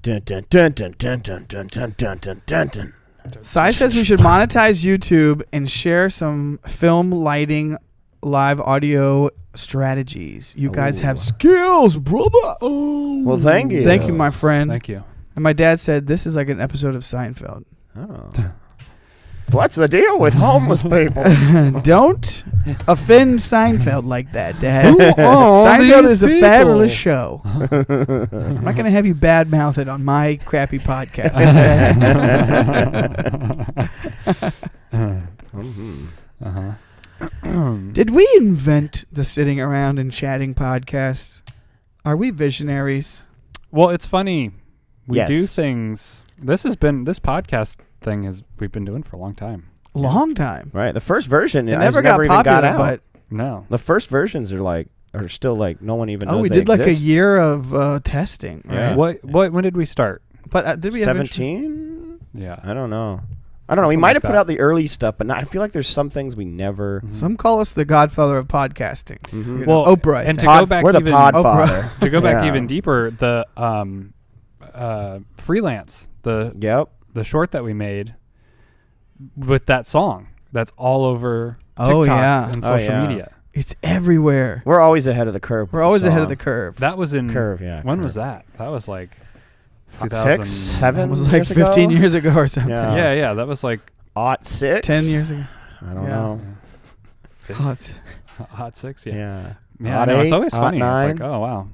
Dun dun dun dun dun dun dun dun dun dun dun dun. Sai says we should monetize YouTube and share some film lighting, live audio strategies. You guys have skills, brother. Oh. Well, thank you. Thank you, my friend. Thank you. And my dad said this is like an episode of Seinfeld. Oh. What's the deal with homeless people? Don't offend Seinfeld like that, Dad. Who are Seinfeld these is a people? fabulous show. I'm not going to have you badmouth it on my crappy podcast. Did we invent the sitting around and chatting podcast? Are we visionaries? Well, it's funny. We Yes. do things. This podcast thing we've been doing for a long time. Long time. Right. The first version It has never never got even popular, got out. but No. The first versions are still like no one even knows we they did like a exist. year of testing. Yeah. Right? When did we start? But did we eventually- 17? Yeah. I don't know. We Something might like have put that. out the early stuff, but I feel like there's some things we never. Some call us the godfather of podcasting. Mhm. You know, Well, Oprah. I and think. to go back we're the even podfather. to go back Yeah. even deeper, the freelance, Yep. the short that we made with that song that's all over Oh, TikTok yeah. and Oh, social yeah. media. It's everywhere. We're always ahead of the curve. We're always ahead of the curve. That was in curve. Yeah. when curve. was that? That was like 6, 7 It was like years 15 ago? years ago or something. Yeah. yeah, that was like 06? 10 years ago. I don't Yeah. know. Oh, it's- Hot 6. Yeah, Yeah. yeah. Hot I know, it's 8, always hot funny. 9. It's like, oh wow,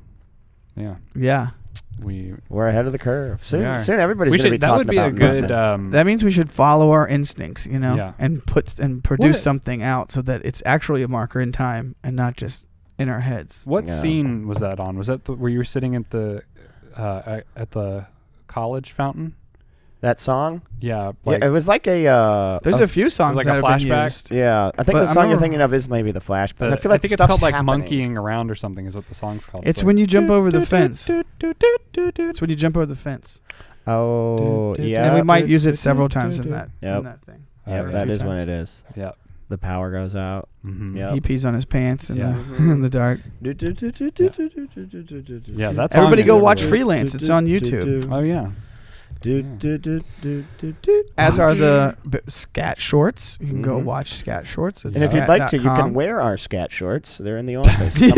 yeah. yeah. We're ahead of the curve. We are. Soon everybody's We going to be should. That talking would be a about good. nothing. That means we should follow our instincts, Yeah. and produce What- something out so that it's actually a marker in time and not just in our heads. What Yeah. scene was that on? Was that where you were sitting at the college fountain? That song? Yeah, Yeah, it was like a. There's a few songs like that a have been flashback? used. Yeah, I think But the I song you're remember- thinking of is maybe the flashback. I feel like it's stuff's called like happening. monkeying around or something. Is what the song's called. It's when you jump over the fence. It's when you jump over the fence. Oh, yeah. And we might use it several times in that, Yep. in that thing. Yep, a that few is when times. it is. Yeah. The power goes out. Mm-hmm. Yep. He pees on his pants in, Yeah. in the dark. Yeah, that song Everybody is go really watch good. Freelance. It's on YouTube. Oh yeah. As are the scat shorts. You can go Mhm. watch scat shorts. It's And if you'd like to, you can scat.com. wear our scat shorts. They're in the office. We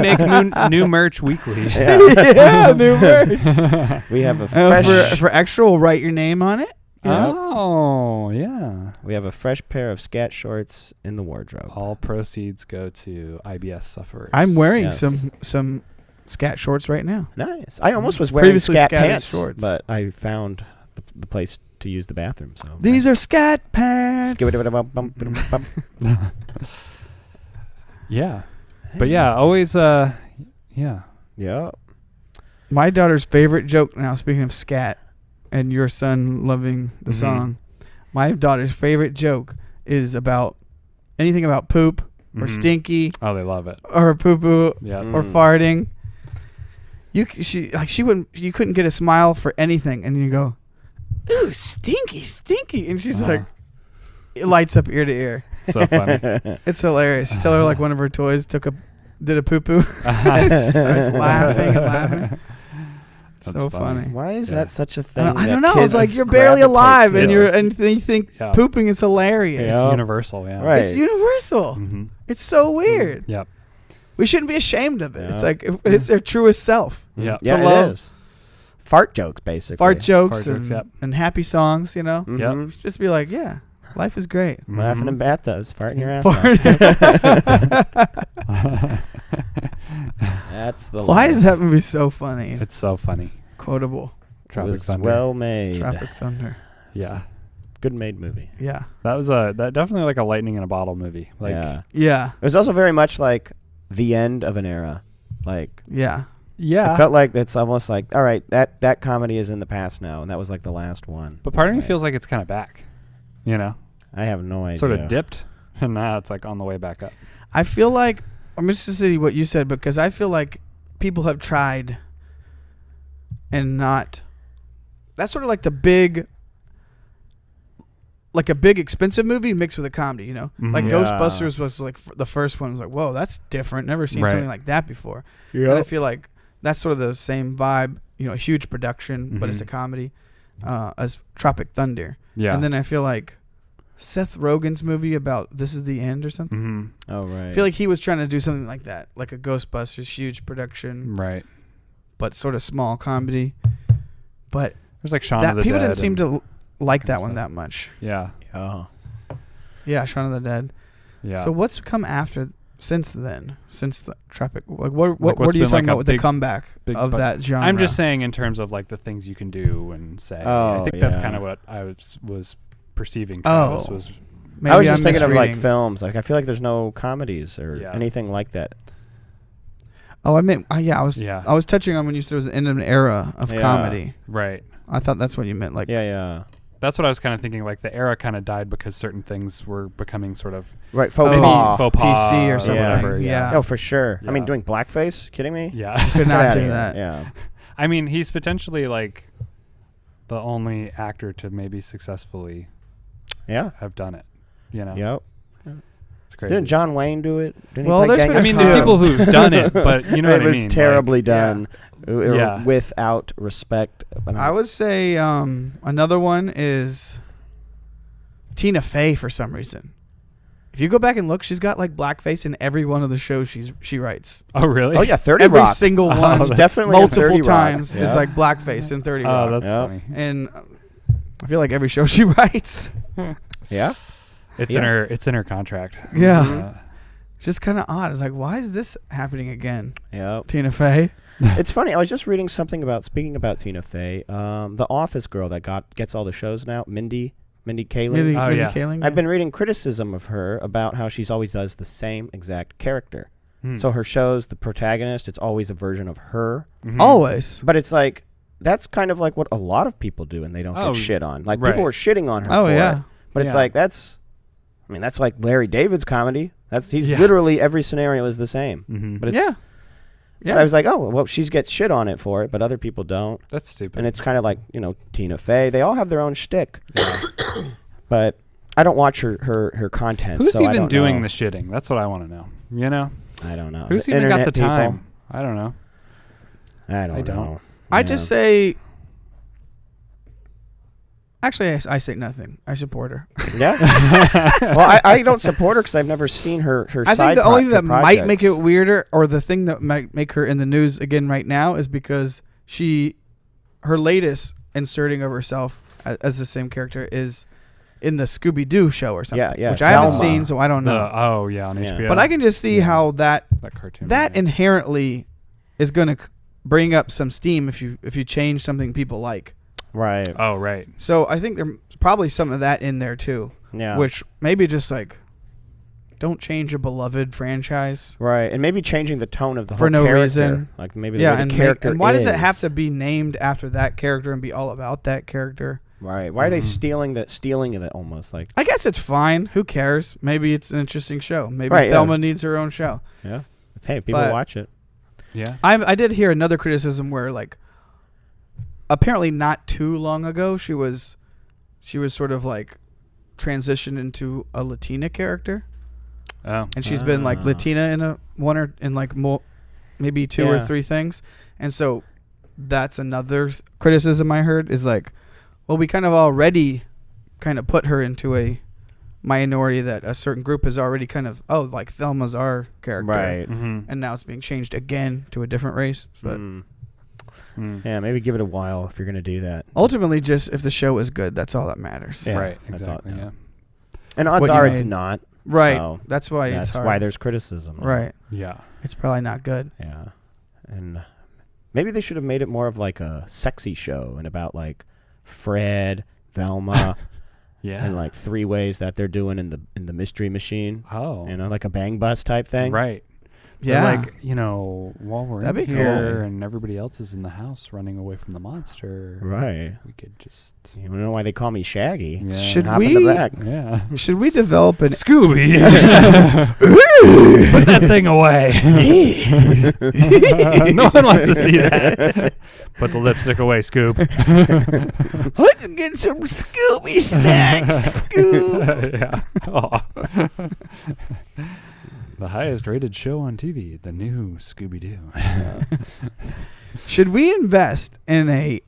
make new merch weekly. Yeah. Yeah, new merch. We have a fresh. For extra, we'll write your name on it. Oh yeah. We have a fresh pair of scat shorts in the wardrobe. All proceeds go to IBS sufferers. I'm wearing Yes. some scat shorts right now. Nice. I almost was wearing Previously scat scattered pants, shorts. but I found the place to use the bathroom. So These are scat pants. Yeah. But yeah, always yeah. Yeah. My daughter's favorite joke now, speaking of scat and your son loving the Mhm. song, my daughter's favorite joke is about anything about poop or Mhm. stinky Oh, they love it. or poo-poo Yeah. Mm. or farting. You couldn't get a smile for anything, and you go, ooh, stinky, stinky, and she's like, it lights up ear to ear. So funny. It's hilarious. Tell her like one of her toys did a poo-poo. Starts laughing and laughing. That's So funny. Why is Yeah. that such a thing? I that don't know. It's kids like you're barely gravitate alive, to? and then you think Yeah. pooping is hilarious. It's Yeah. universal, yeah. Right. It's universal. Mm-hmm. It's so weird. Yep. We shouldn't be ashamed of it. It's Yeah. like it's their truest self. Yeah. Yeah, love. it is. Fart jokes, basically. Fart jokes, Fart jokes, yep. and happy songs. You know, Mhm. just be like, yeah, life is great. Laughing in bathtubs, farting your ass off. That's the Why life. is that movie so funny? It's so funny. Quotable. It Tropic was Thunder. well made. Tropic Thunder. Yeah. Good made movie. Yeah. That was that definitely like a lightning in a bottle movie. Like yeah. Yeah. It was also very much like the end of an era. Like Yeah. yeah. it felt like it's almost like, all right, that comedy is in the past now, and that was like the last one. But part of me Right. feels like it's kind of back. You know? I have no idea. Sort of dipped and now it's like on the way back up. I feel like I'm just to see what you said because I feel like people have tried and not. That's sort of like the big, like a big expensive movie mixed with a comedy, you know? Mhm. Like Yeah. Ghostbusters was like the first one was like, whoa, that's different. Never seen Right. something like that before. Yeah. And I feel like that's sort of the same vibe, you know, huge production, but it's a Mhm. comedy, as Tropic Thunder. Yeah. And then I feel like Seth Rogen's movie about This Is the End or something. Mm-hmm. Oh, right. I feel like he was trying to do something like that, like a Ghostbusters huge production, Right. but sort of small comedy. But There's like Shaun that of the people Dead didn't seem and- to like kind that of one stuff. that much. Yeah. Oh. Yeah, Shaun of the Dead. Yeah. So what's come after since then? Since the Tropic, like what what's are you been talking like a about with the big- comeback big of bu- that genre? I'm just saying in terms of like the things you can do and say. Oh, I think that's yeah. kind of what I was perceiving. Travis Oh. was. Maybe I was just I'm thinking of like misreading. films. Like I feel like there's no comedies or Yeah. anything like that. Oh, I meant. Yeah, Yeah. I was touching on when you said it was the end of an era of Yeah. comedy. Right. I thought that's what you meant. Like, Yeah. That's what I was kind of thinking. Like the era kind of died because certain things were becoming sort of Right. Faux maybe pas. faux pas PC or something. whatever. Yeah. Oh, for sure. I mean, Yeah. doing blackface? Kidding me? Yeah. could Get not outta do here. that. Yeah. I mean, he's potentially like the only actor to maybe successfully Yeah. have done it. You know, Yep. it's crazy. Didn't John Wayne do it? Didn't Well, he play there's been Genghis I mean, a there's few. people who've done it, but you know it what I was mean. Like, terribly done. Yeah. Without respect. But I would say another one is Tina Fey for some reason. If you go back and look, she's got like blackface in every one of the shows she writes. oh, really? Oh yeah, 30 Every Rock. single Oh, one, that's definitely a multiple 30 Rock. times, Yeah. is like blackface in 30 Oh, Rock. that's Yep. funny. And I feel like every show she writes, Yeah. It's Yeah. in her contract. Yeah. Mhm. it's just kind of odd. It's like, why is this happening again? Yep. Tina Fey. It's funny. I was just reading something speaking about Tina Fey. The Office girl that gets all the shows now, Mindy Kaling. Mindy Oh, yeah. Kaling. I've been reading criticism of her about how she's always does the same exact character. Hmm. So her shows, the protagonist, it's always a version of her. Mhm. always. But it's like that's kind of like what a lot of people do, and they don't Oh, get shit on. Like right. people were shitting on her. Oh for yeah. it. But it's Yeah. like that's like Larry David's comedy. He's Yeah. literally every scenario is the same. Mhm. But it's, Yeah. But I was like, oh well, she gets shit on it for it, but other people don't. That's stupid. And it's kind of like Tina Fey. They all have their own shtick. Yeah. But I don't watch her content. Who's so I even don't doing know. the shitting? That's what I want to know. You know, I don't know. who's The even got the internet people? time? I don't know. I don't I don't. know. I Yeah. just say. Actually, I say nothing. I support her. Yeah. Well, I don't support her because I've never seen her I side think the only thing that projects. might make it weirder, or the thing that might make her in the news again right now, is because her latest inserting of herself as the same character is in the Scooby-Doo show or something. Yeah, which I haven't Velma. seen, so I don't know. Oh yeah, on Yeah. HBO. But I can just see Yeah. how that cartoon. that movie. inherently is going to bring up some steam if you change something people like. Right. Oh right. So I think there's probably some of that in there too, Yeah. which maybe just like don't change a beloved franchise. Right, and maybe changing the tone of the For whole no character. reason. Like maybe the Yeah, way the and character and why does it is. have to be named after that character and be all about that character? Right. Why are they Mhm. stealing of it almost like? I guess it's fine. Who cares? Maybe it's an interesting show. Maybe Right, yeah. Thelma needs her own show. Yeah. Hey, people But- watch it. Yeah. I did hear another criticism where like apparently not too long ago she was sort of like transitioned into a Latina character, Oh. and she's been like Ah. Latina in like maybe two or Yeah. three things, and so that's another criticism I heard is like, well, we kind of already kind of put her into a minority that a certain group has already kind of like Thelma's our character, Right. Mm-hmm. and now it's being changed again to a different race, but. Yeah, maybe give it a while if you're gonna do that. Ultimately, just if the show is good, that's all that matters. Yeah, right. that's all- Exactly. yeah. Yeah. And odds What you are it's made. not. Right. So that's why that's it's hard. why there's criticism. Right. Yeah. It's probably not good. Yeah. And maybe they should have made it more of like a sexy show and about like Fred, Velma, Yeah. and like 3 ways that they're doing in the Mystery Machine. Oh. You know, like a Bang Bus type thing. Right. Yeah. Like, while we're That'd in be here cool. and everybody else is in the house running away from the monster, Right. we could just You know why they call me Shaggy? yeah. Should Hop in the we- back. Yeah. Should we develop an Scooby, put that thing away. No one wants to see that. Put the lipstick away, Scoob. Let's get some Scooby snacks, Scoob. Yeah. Aw. The highest rated show on TV, the new Scooby-Doo. Should we invest in a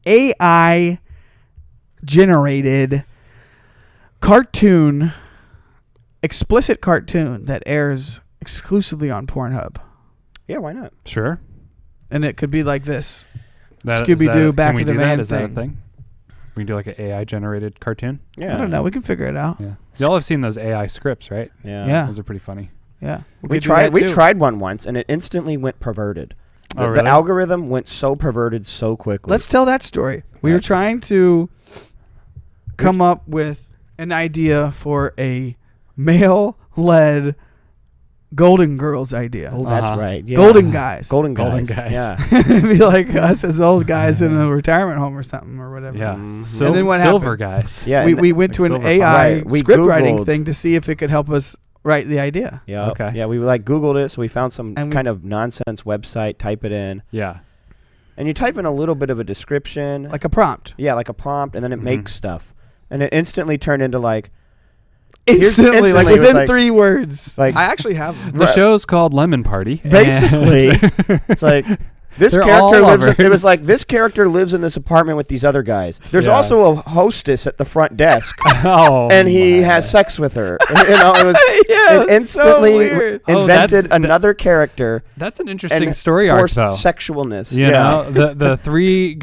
AI generated cartoon, explicit cartoon that airs exclusively on Pornhub? Yeah, why not? Sure. And it could be like this. Is Scooby-Doo, Back can we of the do Van that? Is that a thing. thing? We can do like an AI generated cartoon. Yeah. I don't know. We can figure it out. Yeah. Y'all have seen those AI scripts, right? Yeah. Yeah. Those are pretty funny. Yeah. We tried one once, and it instantly went perverted. Oh, The really? algorithm went so perverted so quickly. Let's tell that story. We were trying to come up with an idea for a male-led Golden Girls idea. Oh, that's Uh-huh. right. Yeah. Golden Guys. Golden Golden guys. Guys. Yeah. It'd be like us as old guys in a retirement home or something or whatever. Yeah. Mhm. And then what Silver happened? guys. Yeah. We went like to an Silver AI Right. We script writing Googled- thing to see if it could help us write the idea. Yeah. Okay. Yeah. We Googled it, so we found some And we- kind of nonsense website. Type it in, Yeah. and you type in a little bit of a description. Like a prompt. Yeah, like a prompt, and then it Mhm. makes stuff, and it instantly turned into like Instantly, like instantly, it was within like- 3 words. like- I actually have them. The Right. show's called Lemon Party. basically. It's like this They're character all lives. It lovers. was like this character lives in this apartment with these other guys. There's Yeah. also a hostess at the front desk, Oh, and he my. has sex with her. It was. Yeah, It it's so instantly weird. Oh, invented that's- another character That's an interesting and story arc, forced though. sexualness. You yeah. know, the three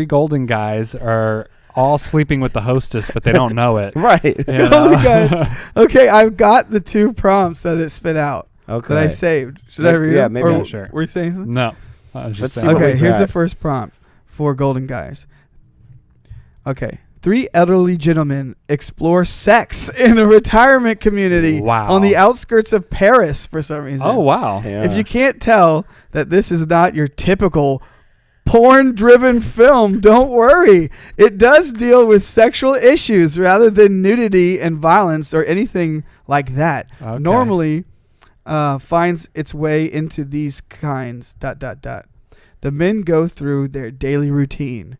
golden guys are all sleeping with the hostess, but they don't know it. Right. You know? Golden Guys. Okay, I've got the 2 prompts that it spit out Okay. that I saved. Should Maybe- I read yeah, them? maybe. Or Yeah, sure. Were you saying something? No, I was just Let's see saying. what Okay, we here's got. the first prompt for Golden Guys. Okay. 3 elderly gentlemen explore sex in a retirement community Wow. on the outskirts of Paris for some reason. Oh wow! Yeah. If you can't tell that this is not your typical porn-driven film, don't worry. It does deal with sexual issues rather than nudity and violence or anything like that. Okay. Normally finds its way into these kinds ... The men go through their daily routine,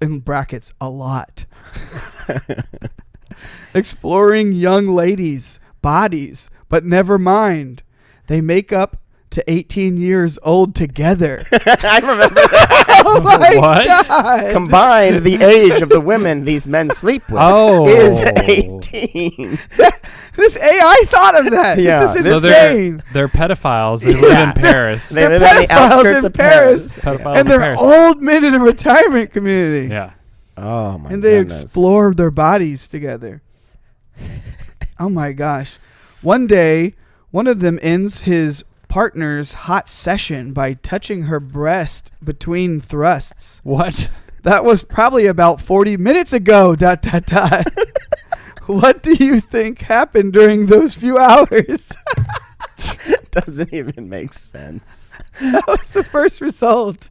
in brackets, a lot, exploring young ladies' bodies, but never mind. They make up to 18 years old together. I remember that. Oh my What? God. Combined, the age of the women these men sleep with Oh, is 18. This AI thought of that. Yeah. This is So insane. they're pedophiles. They live in Paris. They They're live on the pedophiles outskirts in of Paris. Pedophiles And in they're Paris. old men in a retirement community. Yeah. Oh my! And they goodness. explore their bodies together. Oh my gosh. One day, one of them ends his partner's hot session by touching her breast between thrusts. What? That was probably about 40 minutes ago. ... What do you think happened during those few hours? Doesn't even make sense. That was the first result.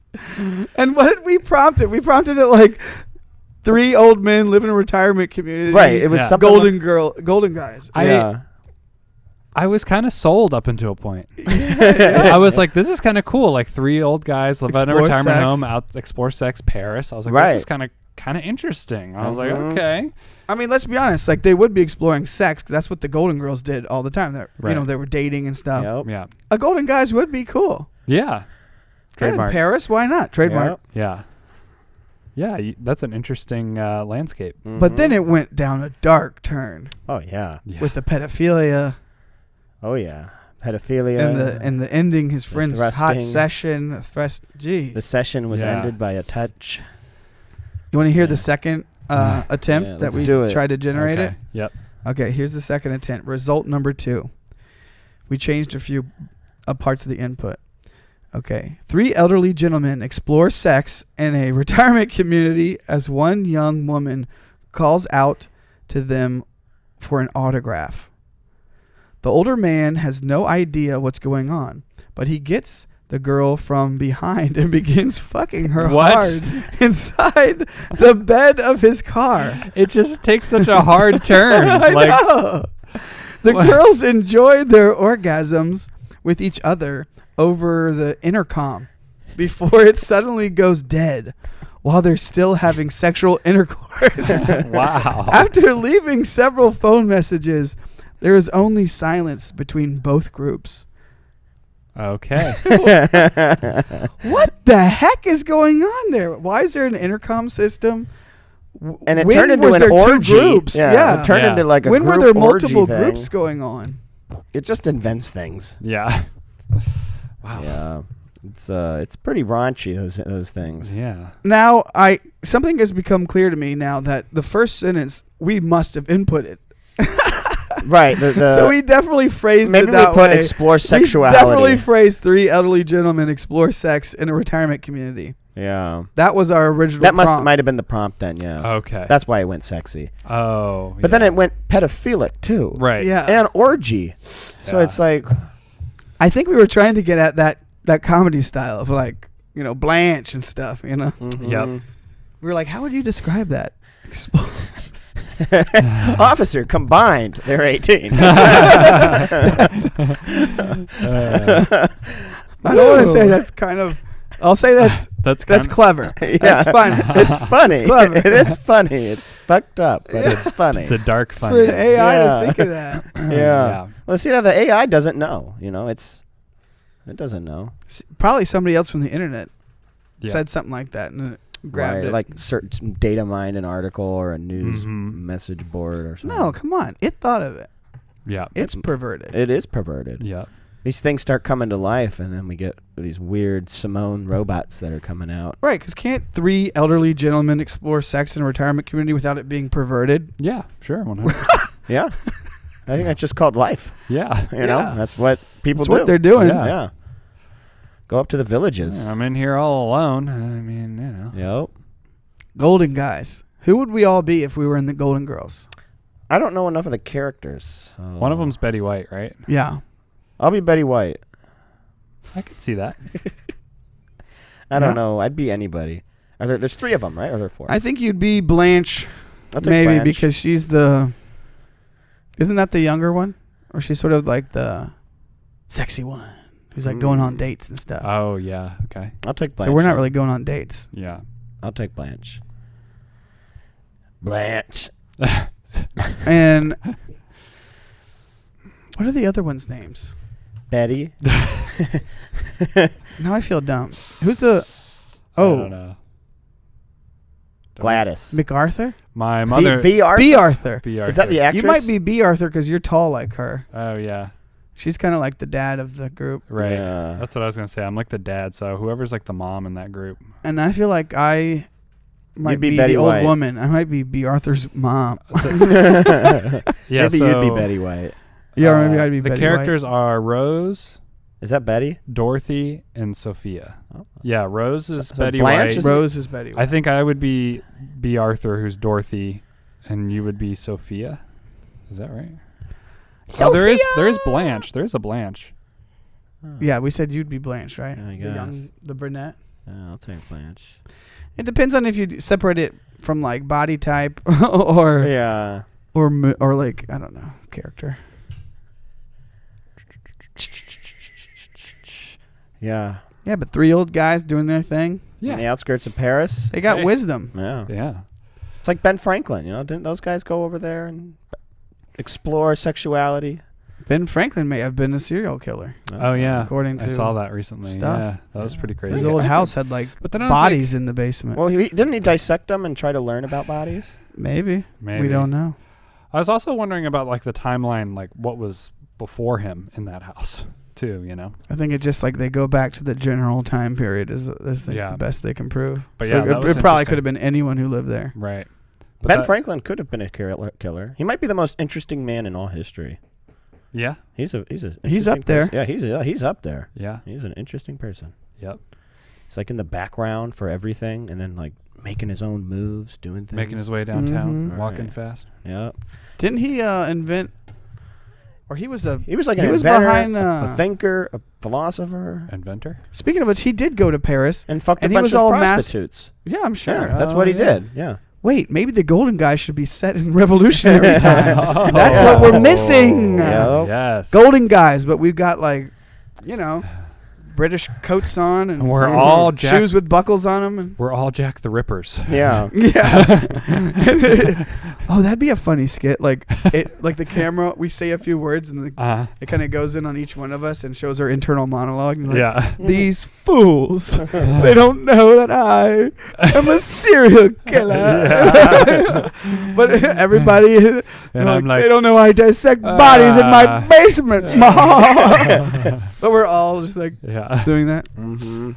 And what did we prompt it? We prompted it like 3 old men live in a retirement community. Right. It was Yeah. something. Golden guys. Yeah. I was kind of sold up until a point. I was like, this is kind of cool. Like 3 old guys live in a Explore retirement sex. home, out explore sex, Paris. I was like, Right. this is kind of interesting. I was like, Mhm. okay. I mean, let's be honest. Like, they would be exploring sex 'cause that's what the Golden Girls did all the time. That Right. they were dating and stuff. Yep. Yeah. A Golden Guys would be cool. Yeah. Yeah, Trademark. Paris, why not? Trademark. Yep. Yeah. Yeah. That's an interesting landscape. But then Mhm. it went down a dark turn Oh yeah. Yeah. with the pedophilia Oh yeah. Pedophilia. and the ending his friend's hot thrusting. session. Geez. The session was Yeah. ended by a touch. You want to hear Yeah. the second attempt Yeah, that let's we do it. tried to generate Okay. it? Yep. Okay, here's the second attempt. Result number 2. We changed a few parts of the input. Okay. 3 elderly gentlemen explore sex in a retirement community as one young woman calls out to them for an autograph. The older man has no idea what's going on, but he gets the girl from behind and begins fucking her hard inside the bed of his car. It just takes such a hard turn. I know. The girls enjoyed their orgasms with each other over the intercom before it suddenly goes dead while they're still having sexual intercourse. Wow. After leaving several phone messages, there is only silence between both groups. Okay. What the heck is going on there? Why is there an intercom system? And it when turned into was an there orgy. Two groups? Yeah. It turned into like a when were group there multiple orgy thing. groups going on? It just invents things. Yeah. Wow. Yeah. It's pretty raunchy, those things. Yeah. Now, something has become clear to me now that the first sentence we must have inputted. Right. So we definitely phrased maybe it that we put way. explore sexuality. We definitely phrased 3 elderly gentlemen explore sex in a retirement community. Yeah. That was our original That prompt. might have been the prompt then, yeah. Okay. That's why it went sexy. Oh. But then it went pedophilic too. Right. Yeah. And orgy. So Yeah. it's like, I think we were trying to get at that comedy style of like, Blanche and stuff, mhm. Yep. We were like, how would you describe that? Officer, combined, they're 18. I don't want to say that's kind of. I'll say that's clever. Yeah. That's fun. It's funny. It's clever. It is funny. It's fucked up, but it's funny. It's a dark For funny. an AI Yeah. to think of that. Yeah. Well, see, the AI doesn't know. It doesn't know. Probably somebody else from the internet Yeah. said something like that and grabbed it. Like certain data mined an article or a news Mhm. message board or something. No, come on. It thought of it. Yeah. It's perverted. It is perverted. Yeah. These things start coming to life, and then we get these weird Simone robots that are coming out. Right, because can't 3 elderly gentlemen explore sex in a retirement community without it being perverted? Yeah. Sure. 100%. Yeah. I think that's just called life. Yeah. You know, that's what people That's do. what they're doing. Yeah. Yeah. Go up to the villages. I'm in here all alone. I mean, Yep. Golden guys. Who would we all be if we were in the Golden Girls? I don't know enough of the characters. One of them's Betty White, right? Yeah. I'll be Betty White. I could see that. I don't know. I'd be anybody. There's 3 of them, right? Or are there 4? I think you'd be Blanche, I'll take maybe, Blanche. because she's isn't that the younger one? Or she's sort of like the sexy one who's like going on dates and stuff. Oh, yeah. Okay. I'll take Blanche. So we're not really going on dates. Yeah. I'll take Blanche. Blanche. And what are the other ones' names? Betty. Now I feel dumb. Who's the... I don't know. Gladys. MacArthur? My mother. B. Arthur? B. Arthur. B. Is that the actress? You might be B. Arthur because you're tall like her. Oh, yeah. She's kind of like the dad of the group. Right. Yeah. That's what I was going to say. I'm like the dad, so whoever's like the mom in that group. And I feel like I might You'd be be Betty the old White. woman. I might be B. Arthur's mom. Yeah, Maybe so, you'd be Betty White. Yeah, or maybe I'd be the Betty characters are Rose, Is that Betty? Dorothy, and Sophia. Oh. Yeah, Rose is So Betty Blanche White. is- White. Rose is Betty White. I think I would be B. Arthur, who's Dorothy, and you would be Sophia. Is that right? Oh, there is Blanche. There is a Blanche. Yeah, we said you'd be Blanche, right? I The brunette. Yeah, I'll take Blanche. It depends on if you separate it from like body type or Yeah. or like I don't know, character. Yeah. Yeah, but 3 old guys doing their thing. On the outskirts of Paris. They got Hey. wisdom. Yeah. Yeah. It's like Ben Franklin, Didn't those guys go over there and explore sexuality? Ben Franklin may have been a serial killer. Oh, yeah. According to I saw that recently. stuff. Yeah, that was pretty crazy. His I old think- house had like But then I was bodies in the basement. Well, didn't he dissect them and try to learn about bodies? Maybe. Maybe. We don't know. I was also wondering about like the timeline, like what was before him in that house, too. I think it's just like they go back to the general time period is the best they can prove. But So yeah, that it was probably interesting. could have been anyone who lived there. Right. But Ben that- Franklin could have been a killer. He might be the most interesting man in all history. Yeah. He's up interesting there. person. Yeah, he's up there. Yeah. He's an interesting person. Yep. He's like in the background for everything, and then like making his own moves, doing things. Making his way downtown, Mhm. walking Right. fast. Yeah. Didn't he invent Or he was like he an was inventor, behind a thinker, a philosopher. Inventor. Speaking of which, he did go to Paris. And fucked And a he bunch was of all prostitutes. Yeah, I'm sure. Yeah, that's what he did. Yeah. Wait, maybe the Golden Guy should be set in revolutionary times. That's what we're missing. Yep. Yes. Golden Guys, but we've got like, you know, British coats on and And we're all Jack. shoes with buckles on them. And We're all Jack the Rippers. Yeah. yeah. Oh, that'd be a funny skit. Like the camera, we say a few words and it kind of goes in on each one of us and shows our internal monologue. And like, Yeah. These fools, they don't know that I am a serial killer. But everybody, And I'm like, they don't know I dissect bodies in my basement. But we're all just like doing that. Mm-hmm.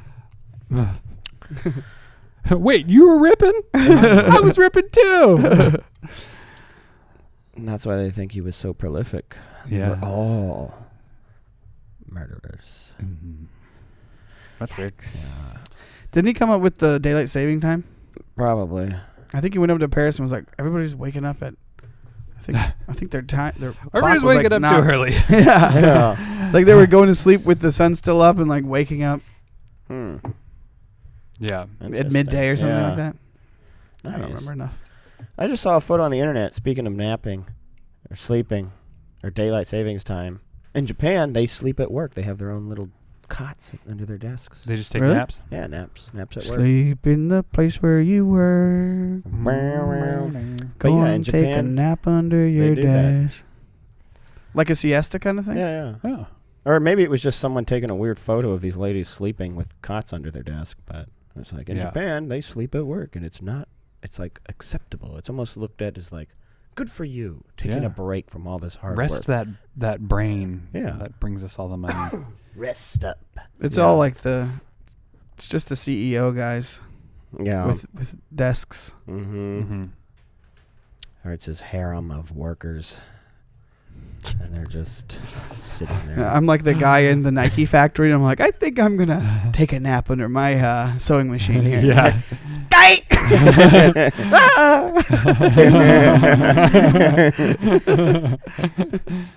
Wait, you were ripping? I was ripping too. And that's why they think he was so prolific. They Yeah. were all murderers. Mm-hmm. That's weird. Yeah. Didn't he come up with the daylight saving time? Probably. I think he went over to Paris and was like, everybody's waking up at. I think their time. Everybody's waking up too early. Yeah. It's like they were going to sleep with the sun still up and like waking up Yeah. at midday or something like that. Nice. I don't remember enough. I just saw a photo on the internet. Speaking of napping, or sleeping, or daylight savings time. In Japan, they sleep at work. They have their own little cots under their desks. They just take Really? naps. Yeah, naps at work. Sleep in the place where you work. But Go yeah, in and take a Japan, nap under your do that. desk. Like a siesta kind of thing? Yeah. Oh. Or maybe it was just someone taking a weird photo of these ladies sleeping with cots under their desk. But it's like in Japan, they sleep at work, and it's like acceptable. It's almost looked at as like, good for you, taking a break from all this hard work. Rest that brain. Yeah. That brings us all the money. Rest up. It's all like it's just the CEO guys Yeah. with desks. Mm-hmm. Mm-hmm. Or it's his harem of workers. And they're just sitting there. I'm like the guy in the Nike factory, and I'm like, I think I'm going to take a nap under my sewing machine here. Yeah.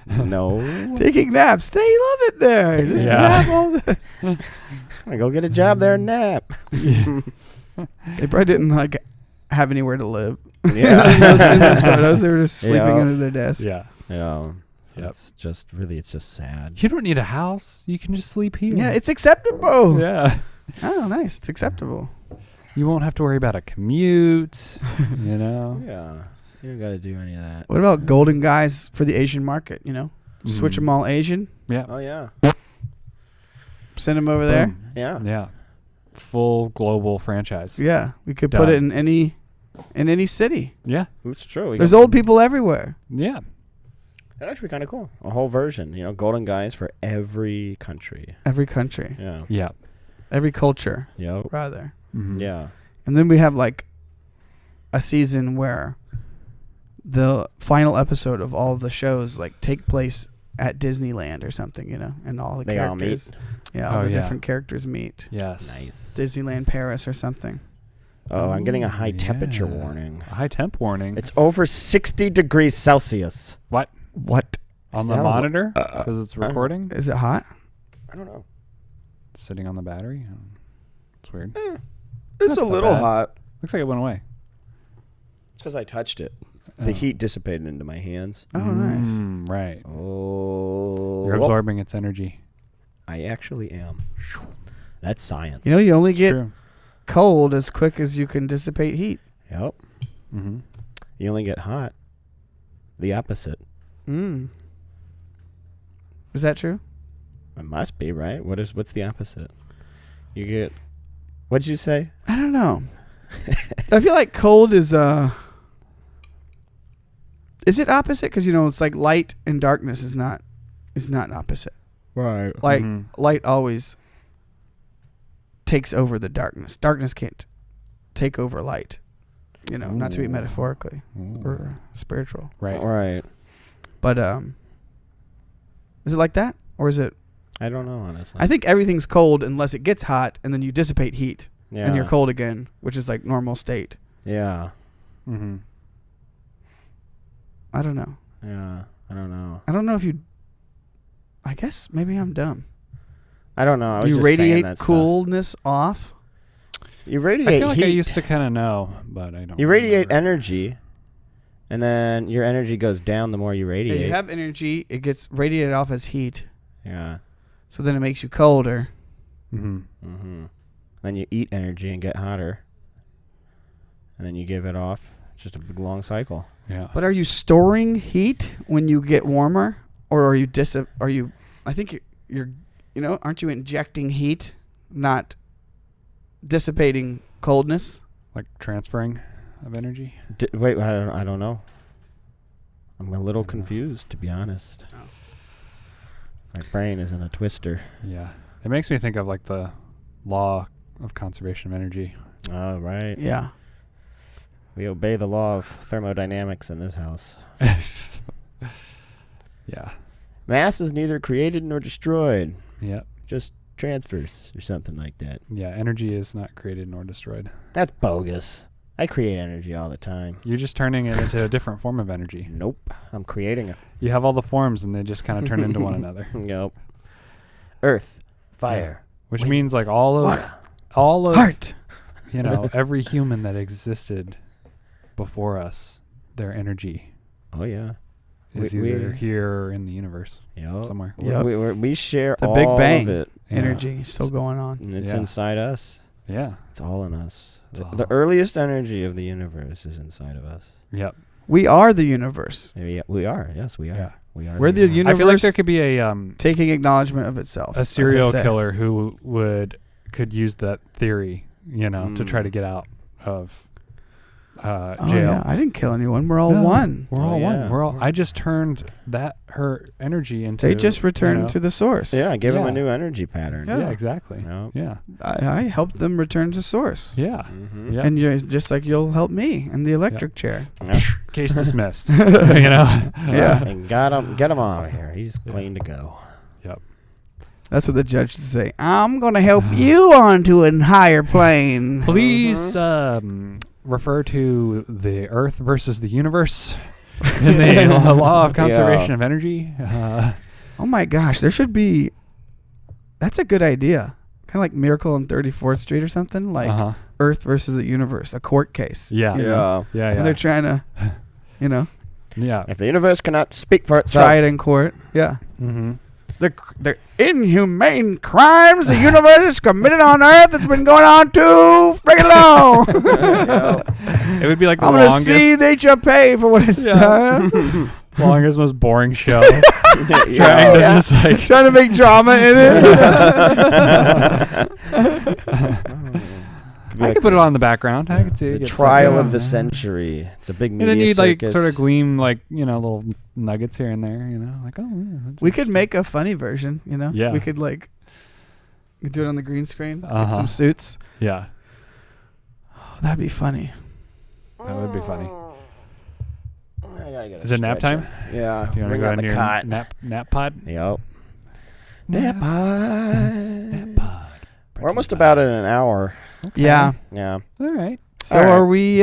No. Taking naps. They love it there. Just nap all day. I'm going to go get a job there and nap. They probably didn't like have anywhere to live. Yeah. in those photos, they were just sleeping under their desk. Yeah. Yeah. So Yep. it's just sad. You don't need a house. You can just sleep here. Yeah, it's acceptable. Yeah. Oh, nice. It's acceptable. You won't have to worry about a commute, you know? Yeah. You don't got to do any of that. What about golden guys for the Asian market, you know? Switch them all Asian. Yeah. Oh, yeah. Send them over there. Boom. Yeah. Yeah. Full global franchise. Yeah, we could put it in any city. Yeah. It's true. There's old people everywhere. Yeah. That'd actually be kind of cool. A whole version, golden guys for every country. Every country. Yeah. Yeah. Every culture, Yep. rather. Mm-hmm. Yeah. And then we have like a season where the final episode of all of the shows like take place at Disneyland or something, you know, and all the They all characters. meet. Yeah, all the different characters meet. Yes. Nice. Disneyland Paris or something. Oh, I'm getting a high temperature warning. A high temp warning. It's over 60 degrees Celsius. What? On Is the that a- monitor? Because it's recording? Is it hot? I don't know. It's sitting on the battery? It's weird. It's Not a that little bad. hot. Looks like it went away. It's because I touched it. The Oh. heat dissipated into my hands. Oh, nice. Right. Oh. You're absorbing its energy. I actually am. That's science. You know, you only It's get true. cold as quick as you can dissipate heat. Yep. Mm-hmm. You only get hot. The opposite. Is that true? It must be, right? What's the opposite? You get... What'd you say? I don't know. I feel like cold is it opposite? Because, you know, it's like light and darkness is not opposite. Right. Like Mm-hmm. light always takes over the darkness. Darkness can't take over light. You know, not to be Ooh. metaphorically Ooh. or spiritual. Right. Right. But is it like that? Or is it... I don't know, honestly. I think everything's cold unless it gets hot and then you dissipate heat yeah. and you're cold again, which is like normal state. Yeah. Mm-hmm. I don't know. Yeah. I don't know. I don't know if you I guess maybe I'm dumb. I don't know. I was Do you just saying radiate that stuff. coolness off? You radiate I feel like heat. I used to kind of know, but I don't. You radiate remember. energy, and then your energy goes down the more you Yeah, radiate. you have energy. It gets radiated off as heat. Yeah. So then it makes you colder. Mm-hmm. Then you eat energy and get hotter, and then you give it off. It's just a big long cycle. Yeah. But are you storing heat when you get warmer, or are you I think you're aren't you injecting heat, not dissipating coldness? Like transferring of energy. Wait, I don't know. I'm a little I don't know. confused, to be honest. Oh. My brain is in a twister. Yeah. It makes me think of like the law of conservation of energy. Oh, right. Yeah. We obey the law of thermodynamics in this house. Yeah. Mass is neither created nor destroyed. Yeah. Just transfers or something like that. Yeah. Energy is not created nor destroyed. That's bogus. I create energy all the time. You're just turning it into a different form of energy. Nope. I'm creating it. You have all the forms and they just kind of turn into one another. Nope. Earth, fire, Which wind, means like all of Heart. every human that existed before us, their energy Oh, yeah. is We- either we- here or in the universe Yep. somewhere. Yep. We share The all Big Bang. of it. Energy still going on. And it's Yeah. inside us. Yeah. It's all in us. It's all- The earliest energy of the universe is inside of us. Yep. We are the universe. Yeah, we are. Yes, we are. Yeah. We are. We're the I feel like universe there could be a taking acknowledgement of itself. a as they serial say. killer who could use that theory, to try to get out of Oh, jail. yeah. I didn't kill anyone. We're all No, one. We're Oh, all yeah. one. We're all. I just turned her energy into. They just returned to the source. Yeah, give them Yeah. a new energy pattern. Yeah, Yeah. exactly. Yep. Yeah. I helped them return to source. Yeah. Mm-hmm. Yeah. And you're just like you'll help me in the electric chair. Case dismissed. Yeah. And get him out of here. He's clean to go. Yep. That's what the judge would say. I'm going to help you onto a higher plane. Please refer to the Earth versus the universe in the law of conservation of energy. Oh my gosh, there should be. That's a good idea. Kind of like Miracle on 34th Street or something, like Earth versus the universe, a court case. Yeah. you know? Yeah. And they're trying to, Yeah. If the universe cannot speak for itself, try it in court. Yeah. Mm-hmm. The inhumane crimes the universe has committed on Earth has been going on too freaking long. It would be like the I'm going to longest, see nature pay for what it's done. longest, most boring show. Yeah. Trying to make drama in it. I could put it on in the background. I could see the it. trial of the century. It's a big media And then you'd like circus. sort of gleam like little nuggets here and there. Like that's We could make a funny version, Yeah. We could we could do it on the green screen. Get Uh-huh. some suits. Yeah, Oh, that'd be funny. that would be funny. I gotta get a Is it nap stretcher. time? Yeah. Do you want to Bring go out into the your cot. nap pod? Yep. Nap pod. pod. We're almost about at an hour. Okay. Yeah. Yeah. All right. So All right. are we?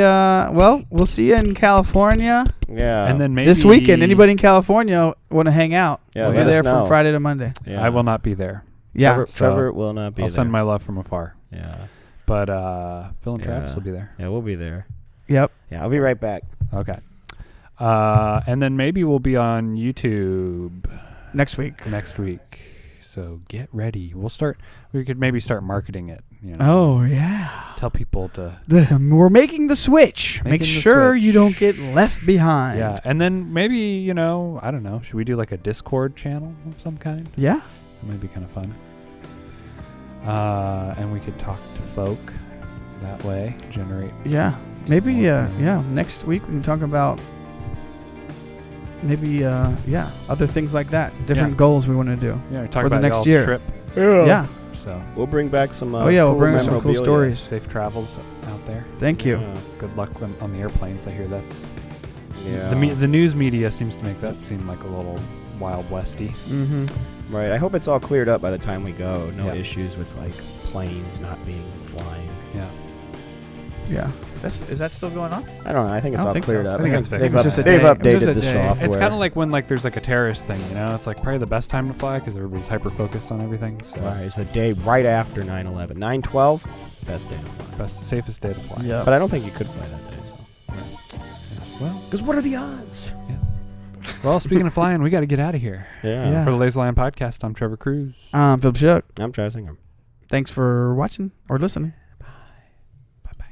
We'll see you in California Yeah. And then maybe this weekend. Anybody in California want to hang out? Yeah, we'll be let us there know. from Friday to Monday. Yeah. I will not be there. Yeah. Trevor will not be I'll there. send my love from afar. Yeah. But Phil and Travis Yeah. will be there. Yeah, we'll be there. Yep. Yeah, I'll be right back. Okay. And then maybe we'll be on YouTube Next week. next week. So get ready. We could maybe start marketing it. Oh yeah. Tell people to. We're making the switch. Make Making the sure switch. you don't get left behind. Yeah. And then maybe, I don't know. Should we do like a Discord channel of some kind? Yeah. That might be kind of fun. And we could talk to folk that way, generate. Yeah. Maybe. more Yeah. plans. Next week we can talk about. Maybe. Other things like that. Different Yeah. goals we want to do. Yeah, we talk For the about next y'all's year. trip. Yeah. So We'll bring back some. Oh yeah. We'll cool bring us some cool memorabilia. stories. safe travels out there. Thank you. Yeah. Good luck on the airplanes. I hear that's Yeah. the news media seems to make that seem like a little Wild Westy. Mm-hmm. Right. I hope it's all cleared up by the time we go. No Yeah. issues with planes not being flying. Yeah. Yeah. Is that still going on? I don't know. I think it's I don't all think cleared so. up. I think it's fixed. They've, It's just a they've day. updated Just a the day. software. It's kind of like when like there's like a terrorist thing, you know? It's like probably the best time to fly because everybody's hyper focused on everything. So Right, it's the day right after 9/11. 9/12, best day to fly. best, safest day to fly. Yeah. But I don't think you could fly that day. Well, Because what are the odds? well, speaking of flying, we got to get out of here. Yeah. For the LaserLion Podcast, I'm Trevor Cruz. Philip Shook. I'm Travis Ingram. Thanks for watching or listening. Bye-bye.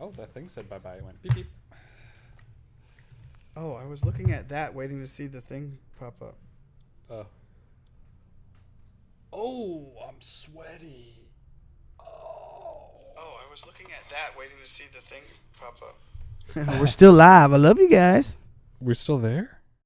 Oh, that thing said bye-bye. It went beep, beep. Oh, I was looking at that, waiting to see the thing pop up. Oh, I'm sweaty. Oh, I was looking at that, waiting to see the thing pop up. We're still live. I love you guys. We're still there?